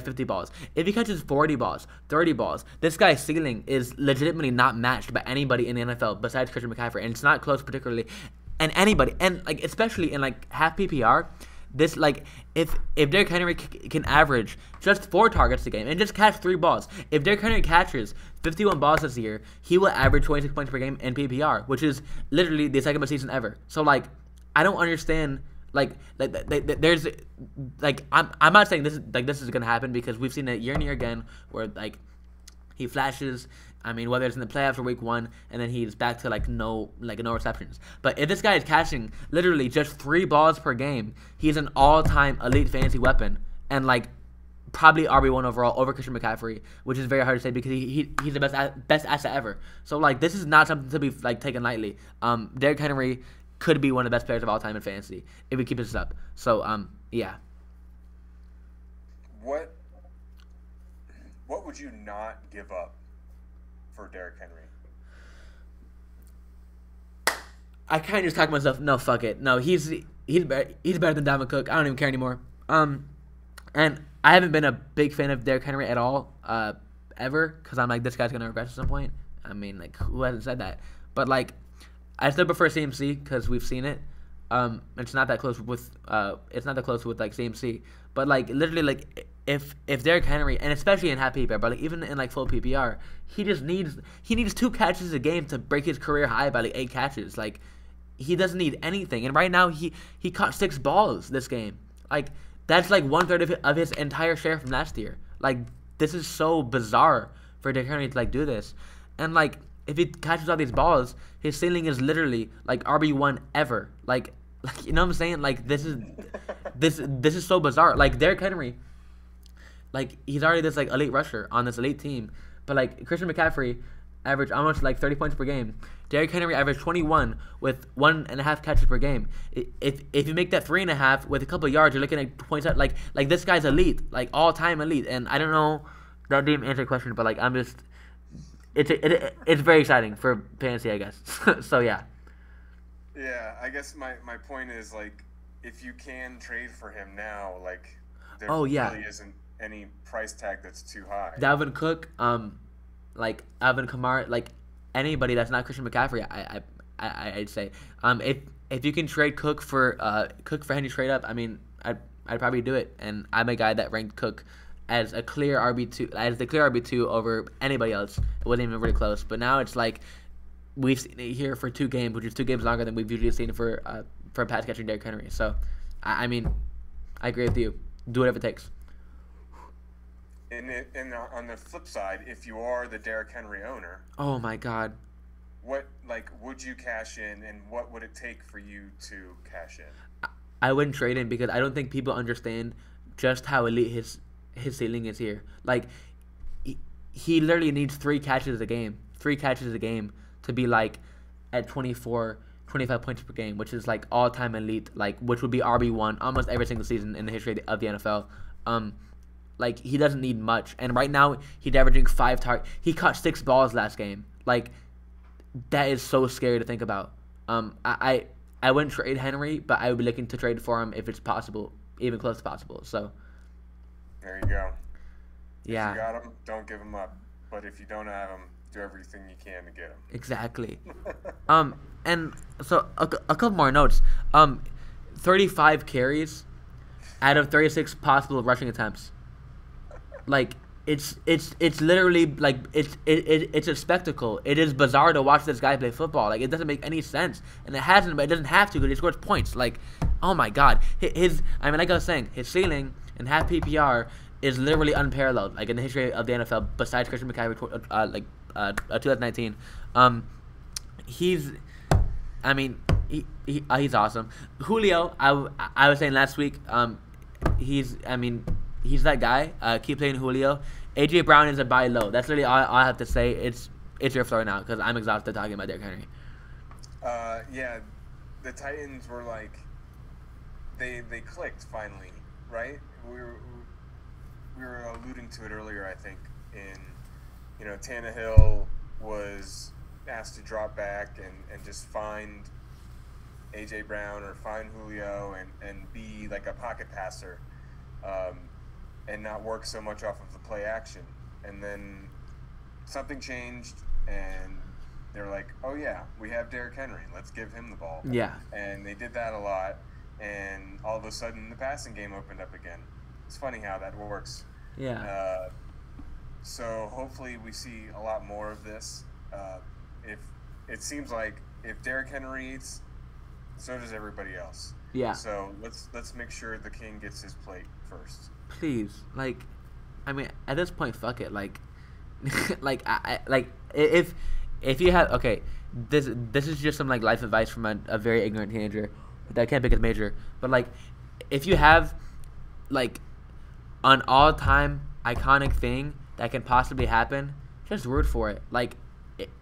50 balls. If he catches 40 balls, 30 balls, this guy's ceiling is legitimately not matched by anybody in the NFL besides Christian McCaffrey, and it's not close particularly. And anybody, and like especially in like half PPR, this like if Derrick Henry can average just 4 targets a game and just catch 3 balls, if Derrick Henry catches 51 balls this year, he will average 26 points per game in PPR, which is literally the second best season ever. So like, I don't understand. There's like I'm not saying this is gonna happen, because we've seen it year and year again where like he flashes. I mean, whether it's in the playoffs or week 1, and then he's back to no receptions. But if this guy is catching literally just 3 balls per game, he's an all-time elite fantasy weapon, and like probably RB1 overall over Christian McCaffrey, which is very hard to say because he's the best asset ever. So like, this is not something to be like taken lightly. Derrick Henry could be one of the best players of all time in fantasy if we keep this up. So yeah. What would you not give up for Derrick Henry? I kind of just talked to myself. No, fuck it. No, he's better than Dalvin Cook. I don't even care anymore. And I haven't been a big fan of Derrick Henry at all, ever, because I'm like, this guy's gonna regress at some point. I mean, like, who hasn't said that? But like, I still prefer CMC because we've seen it. It's not that close with like CMC, but like literally like if Derrick Henry, and especially in half PPR, but like even in like full PPR, he needs 2 catches a game to break his career high by like 8 catches. Like, he doesn't need anything, and right now he caught 6 balls this game. Like, that's like 1/3 of his entire share from last year. Like, this is so bizarre for Derrick Henry to like do this, and like if he catches all these balls, his ceiling is literally like RB1 ever. Like you know what I'm saying? Like, this is so bizarre. Like, Derrick Henry, like, he's already this like elite rusher on this elite team, but like Christian McCaffrey averaged almost like 30 points per game. Derrick Henry averaged 21 with 1.5 catches per game. If you make that 3.5 with a couple of yards, you're looking at points out. Like this guy's elite, like all time elite. And I don't know, that didn't answer the question, but like I'm just, it's very exciting for fantasy, I guess. So yeah. Yeah, I guess my point is, like, if you can trade for him now, like, there really isn't any price tag that's too high. Dalvin Cook, like Alvin Kamara, like anybody that's not Christian McCaffrey, I'd say. If you can trade Cook for Henry straight up, I mean, I'd probably do it. And I'm a guy that ranked Cook as the clear RB2 over anybody else. It wasn't even really close. But now it's like, we've seen it here for 2 games, which is 2 games longer than we've usually seen it for pass catching Derrick Henry. So, I mean, I agree with you. Do whatever it takes. And on the flip side, if you are the Derrick Henry owner, oh my God, what, like, would you cash in, and what would it take for you to cash in? I wouldn't trade him because I don't think people understand just how elite his ceiling is here. Like, he literally needs 3 catches a game to be like at 24, 25 points per game, which is like all-time elite, like, which would be RB1 almost every single season in the history of the NFL. Like, he doesn't need much, and right now he's averaging 5 targets. He caught 6 balls last game. Like, that is so scary to think about. I wouldn't trade Henry, but I would be looking to trade for him if it's possible, even close to possible. So there you go. Yeah. If you got him, don't give him up. But if you don't have him, do everything you can to get him. Exactly. And so a couple more notes. 35 carries out of 36 possible rushing attempts. Like, it's literally like it's a spectacle. It is bizarre to watch this guy play football. Like, it doesn't make any sense, and it hasn't, but it doesn't have to because he scores points. Like, oh my God, like I was saying, his ceiling in half PPR is literally unparalleled. Like, in the history of the NFL, besides Christian McCaffrey, 2019. He's awesome. Julio, I was saying last week, he's that guy. Keep playing Julio. AJ Brown is a buy low. That's literally all I have to say. It's your floor now because I'm exhausted talking about Derrick Henry. Yeah, the Titans were like, they clicked finally, right? We were alluding to it earlier, I think. Tannehill was asked to drop back and just find AJ Brown or find Julio and be like a pocket passer. And not work so much off of the play action. And then something changed, and they're like, oh yeah, we have Derrick Henry, let's give him the ball. Yeah. And they did that a lot, and all of a sudden the passing game opened up again. It's funny how that works. Yeah. So hopefully we see a lot more of this. If it seems like if Derrick Henry eats, so does everybody else. Yeah. So let's make sure the king gets his plate first. Please, like, I mean, at this point, fuck it. Like, if you have, okay, this is just some like life advice from a very ignorant teenager that can't pick his major. But like, if you have like an all-time iconic thing that can possibly happen, just root for it. Like,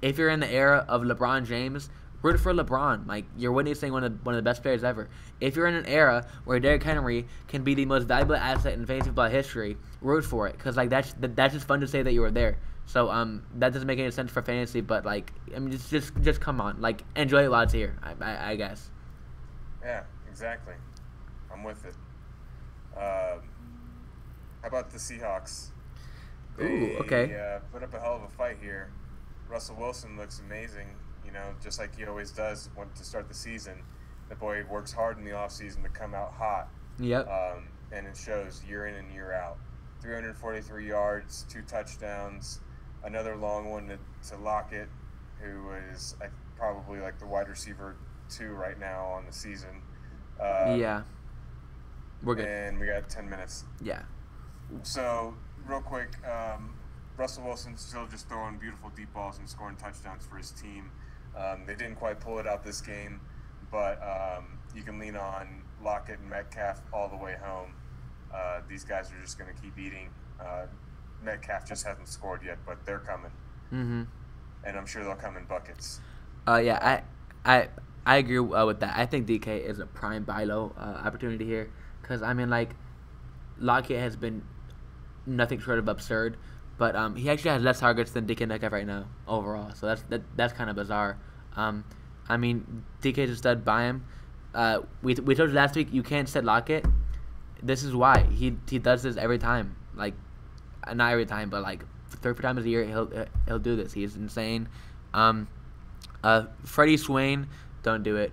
if you're in the era of LeBron James, root for LeBron. Like, you're witnessing one of the best players ever. If you're in an era where Derrick Henry can be the most valuable asset in fantasy football history, root for it. Because, like, that's just fun to say that you were there. So that doesn't make any sense for fantasy. But like, I mean, just come on, like enjoy it while it's here. I guess. Yeah, exactly. I'm with it. How about the Seahawks? Ooh, okay. Put up a hell of a fight here. Russell Wilson looks amazing, just like he always does to start the season. The boy works hard in the offseason to come out hot. Yep. And it shows year in and year out. 343 yards, 2 touchdowns, another long one to Lockett, who is probably like the wide receiver 2 right now on the season. Yeah. We're good. And we got 10 minutes. Yeah. So, real quick, Russell Wilson's still just throwing beautiful deep balls and scoring touchdowns for his team. They didn't quite pull it out this game, but you can lean on Lockett and Metcalf all the way home. These guys are just going to keep eating. Metcalf just hasn't scored yet, but they're coming. Mm-hmm. And I'm sure they'll come in buckets. Yeah, I agree with that. I think DK is a prime buy low opportunity here. Because, I mean, like, Lockett has been nothing short of absurd. But he actually has less targets than DK Metcalf right now overall. So that's kind of bizarre. I mean, DK's a stud, buy him. We told you last week you can't set Lockett. This is why. He does this every time. Like, not every time, but, like, 3 times a year he'll do this. He's insane. Freddie Swain, don't do it.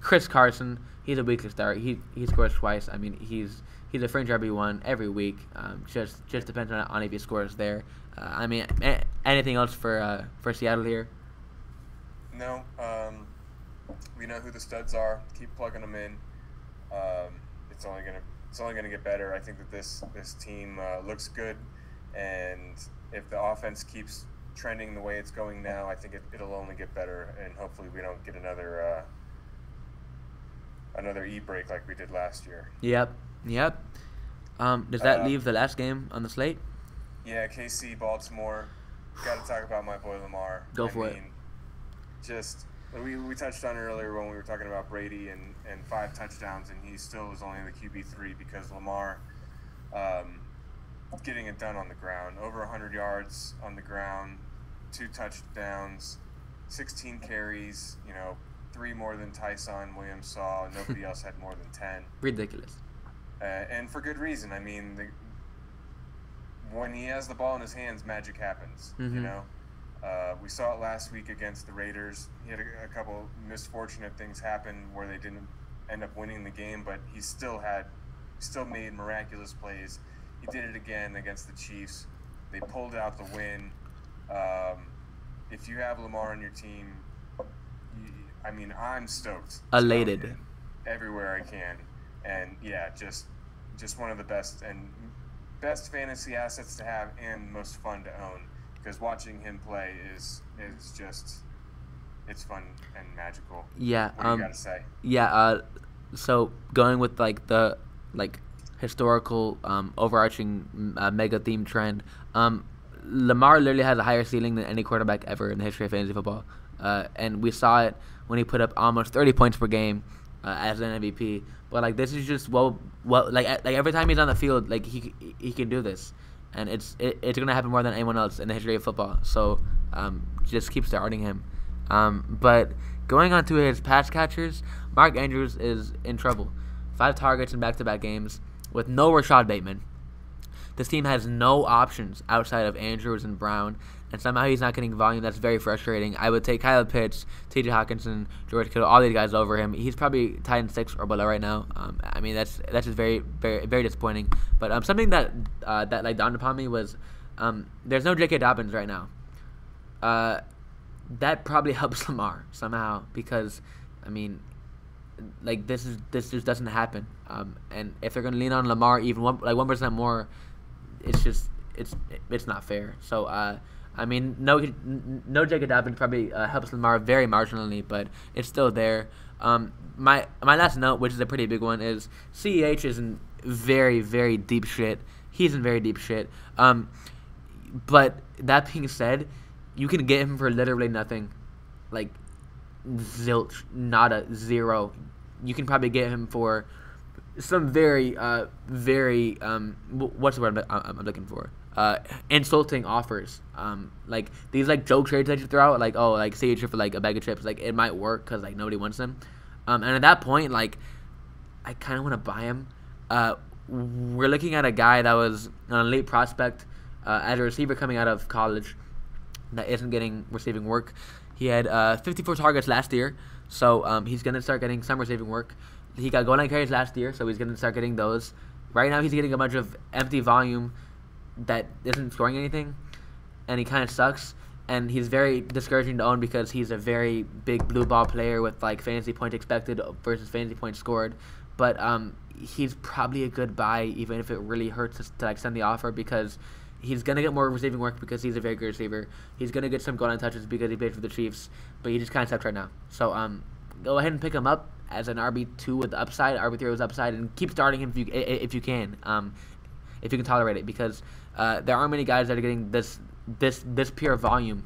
Chris Carson, he's a weekly start. He scores twice. I mean, he's a fringe RB1 every week. Just depends on if he scores there. I mean, anything else for Seattle here? No. We know who the studs are. Keep plugging them in. It's only gonna get better. I think that this team looks good, and if the offense keeps trending the way it's going now, I think it'll only get better, and hopefully we don't get another e-break like we did last year. Yep. Does that leave the last game on the slate? Yeah, KC, Baltimore. Got to talk about my boy Lamar. Go for it. Just we touched on it earlier when we were talking about Brady and 5 touchdowns, and he still is only in the QB3 because Lamar getting it done on the ground. Over 100 yards on the ground, 2 touchdowns, 16 carries, 3 more than Tyson Williams saw. Nobody else had more than 10. Ridiculous. And for good reason. I mean, when he has the ball in his hands, magic happens, Mm-hmm. We saw it last week against the Raiders. He had a couple misfortunate things happen where they didn't end up winning the game, but he still made miraculous plays. He did it again against the Chiefs. They pulled out the win. If you have Lamar on your team, I'm stoked. Elated. Everywhere I can. And yeah, just one of the best fantasy assets to have and most fun to own, because watching him play is just, it's fun and magical. Yeah. What do you gotta say? Yeah. So going with the historical overarching mega theme trend, Lamar literally has a higher ceiling than any quarterback ever in the history of fantasy football, and we saw it when he put up almost 30 points per game as an MVP. But this is just every time he's on the field, he can do this, and it's gonna happen more than anyone else in the history of football. So just keep starting him. But going on to his pass catchers, Mark Andrews is in trouble. 5 targets in back-to-back games with no Rashad Bateman. This team has no options outside of Andrews and Brown, and somehow he's not getting volume. That's very frustrating. I would take Kyle Pitts, T.J. Hawkinson, George Kittle, all these guys over him. He's probably tied in 6 or below right now. That's just very, very, very disappointing. But something that dawned upon me was there's no J.K. Dobbins right now. That probably helps Lamar somehow, because this just doesn't happen. And if they're gonna lean on Lamar even 1% more, it's not fair. So no Jacob Dobbins probably helps Lamar very marginally, but it's still there. My last note, which is a pretty big one, is CEH is in very, very deep shit. He's in very deep shit. But that being said, you can get him for literally nothing, zilch, nada, zero. You can probably get him for some very, what's the word I'm looking for? insulting offers. Like these like joke trades that you throw out, like oh like say you for like a bag of chips, like it might work because like nobody wants them. And at that point, like I kind of want to buy him. We're looking at a guy that was an elite prospect as a receiver coming out of college that isn't getting receiving work. He had 54 targets last year, so he's going to start getting some receiving work. He got goal line carries last year, so he's going to start getting those. Right now he's getting a bunch of empty volume that isn't scoring anything, and he kind of sucks. And he's very discouraging to own because he's a very big blue ball player with like fantasy points expected versus fantasy points scored. But he's probably a good buy, even if it really hurts us to extend the offer, because he's gonna get more receiving work because he's a very good receiver. He's gonna get some goal line touches because he played for the Chiefs, but he just kind of sucks right now. So go ahead and pick him up as an RB2 with the upside, RB3 with upside, and keep starting him if you can tolerate it, because there aren't many guys that are getting this pure volume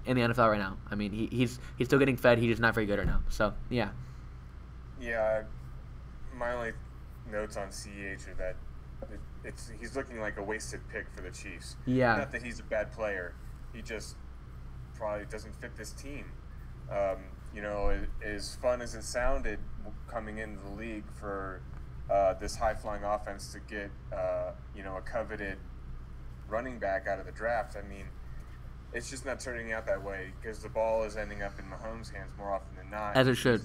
in the NFL right now. I mean, he's still getting fed. He's just not very good right now. So yeah. Yeah, my only notes on CEH are that he's looking like a wasted pick for the Chiefs. Yeah. Not that he's a bad player. He just probably doesn't fit this team. As fun as it sounded coming into the league for this high-flying offense to get, a coveted running back out of the draft, I mean, it's just not turning out that way because the ball is ending up in Mahomes' hands more often than not. As it should.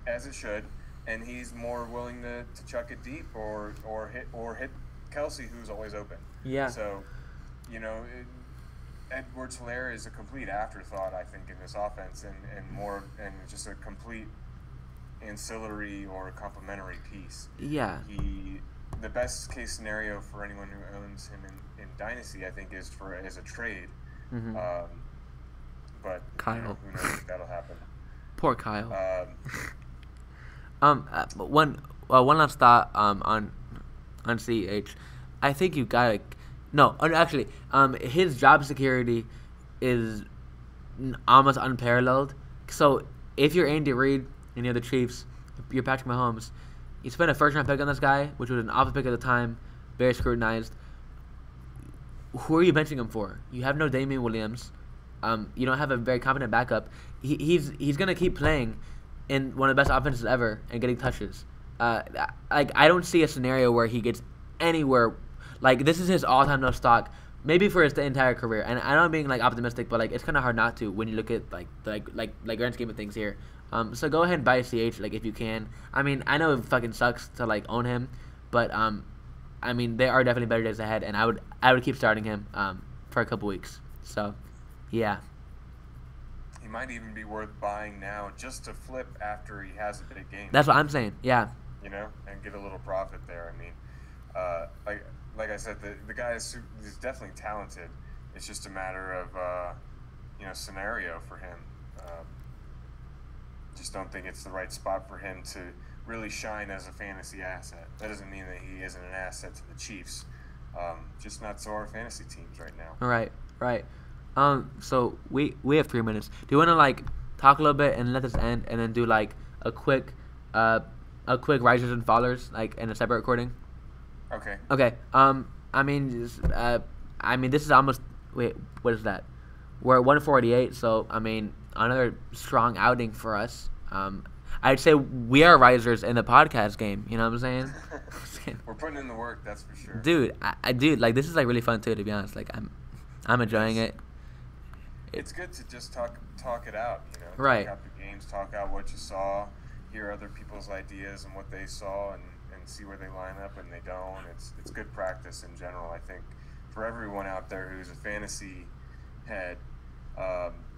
As it should. And he's more willing to chuck it deep or hit Kelsey, who's always open. Yeah. So, Edwards-Helaire is a complete afterthought, I think, in this offense, and just a complete ancillary or complementary piece. Yeah. The best case scenario for anyone who owns him in Dynasty, I think, is as a trade. Mm-hmm. But Kyle. Who knows if that'll happen. Poor Kyle. One last thought on CEH. I think you gotta actually his job security is almost unparalleled. So if you're Andy Reid and you're the Chiefs, you're Patrick Mahomes, you spent a first round pick on this guy, which was an awful pick at the time, very scrutinized. Who are you benching him for? You have no Damien Williams. You don't have a very competent backup. He's gonna keep playing in one of the best offenses ever and getting touches. I don't see a scenario where he gets anywhere. Like, this is his all-time no stock, maybe for his entire career. And I know I'm being like optimistic, but like it's kind of hard not to when you look at like grand scheme of things here. So go ahead and buy CH like if you can. I mean, I know it fucking sucks to like own him, but I mean there are definitely better days ahead, and I would keep starting him for a couple weeks. So yeah. He might even be worth buying now just to flip after he has a big game. That's what I'm saying. Yeah. And get a little profit there. I mean, like I said, the guy is definitely talented. It's just a matter of scenario for him. Just don't think it's the right spot for him to really shine as a fantasy asset. That doesn't mean that he isn't an asset to the Chiefs. Just not to our fantasy teams right now. Right. So we have 3 minutes. Do you want to like talk a little bit and let this end, and then do like a quick risers and fallers like in a separate recording? Okay. Okay. I mean, this is almost. Wait, what is that? We're at 148. So I mean, another strong outing for us. I'd say we are risers in the podcast game. You know what I'm saying? We're putting in the work, that's for sure. Dude, dude, like this is like really fun too. To be honest, like I'm enjoying it. It's good to just talk it out, Right. Talk out the games, talk out what you saw, hear other people's ideas and what they saw, and see where they line up and they don't. It's good practice in general, I think, for everyone out there who's a fantasy head.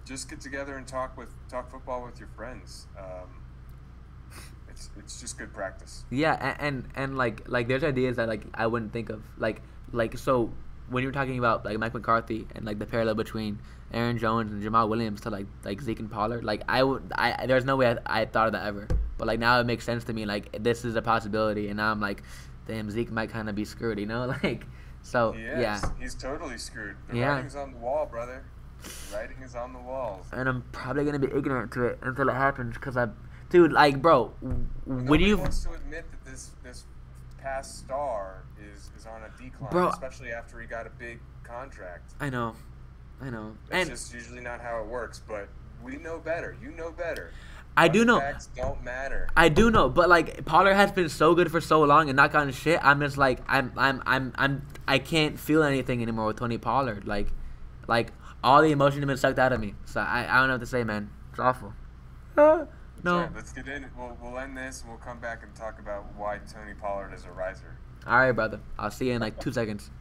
Just get together and talk football with your friends. It's just good practice. Yeah, and like there's ideas that like I wouldn't think of, like so when you're talking about like Mike McCarthy and like the parallel between Aaron Jones and Jamal Williams to like Zeke and Pollard, like there's no way I thought of that ever, but like now it makes sense to me, like this is a possibility, and now I'm like, damn, Zeke might kind of be screwed, like so. Yeah, he's totally screwed. The Yeah. writing's on the wall, brother. The writing is on the walls. And I'm probably gonna be ignorant to it until it happens, cause dude, like, bro, when Nobody you wants to admit that this past star is is on a decline, Bro, especially after he got a big contract. I know. That's just usually not how it works, but we know better. You know better. I do know. Facts don't matter. I do know, but like Pollard has been so good for so long and not gotten shit. I'm just like I can't feel anything anymore with Tony Pollard. Like all the emotion has been sucked out of me. So I don't know what to say, man. It's awful. No. Sure, let's get in. We'll end this and we'll come back and talk about why Tony Pollard is a riser. All right, brother. I'll see you in like 2 seconds.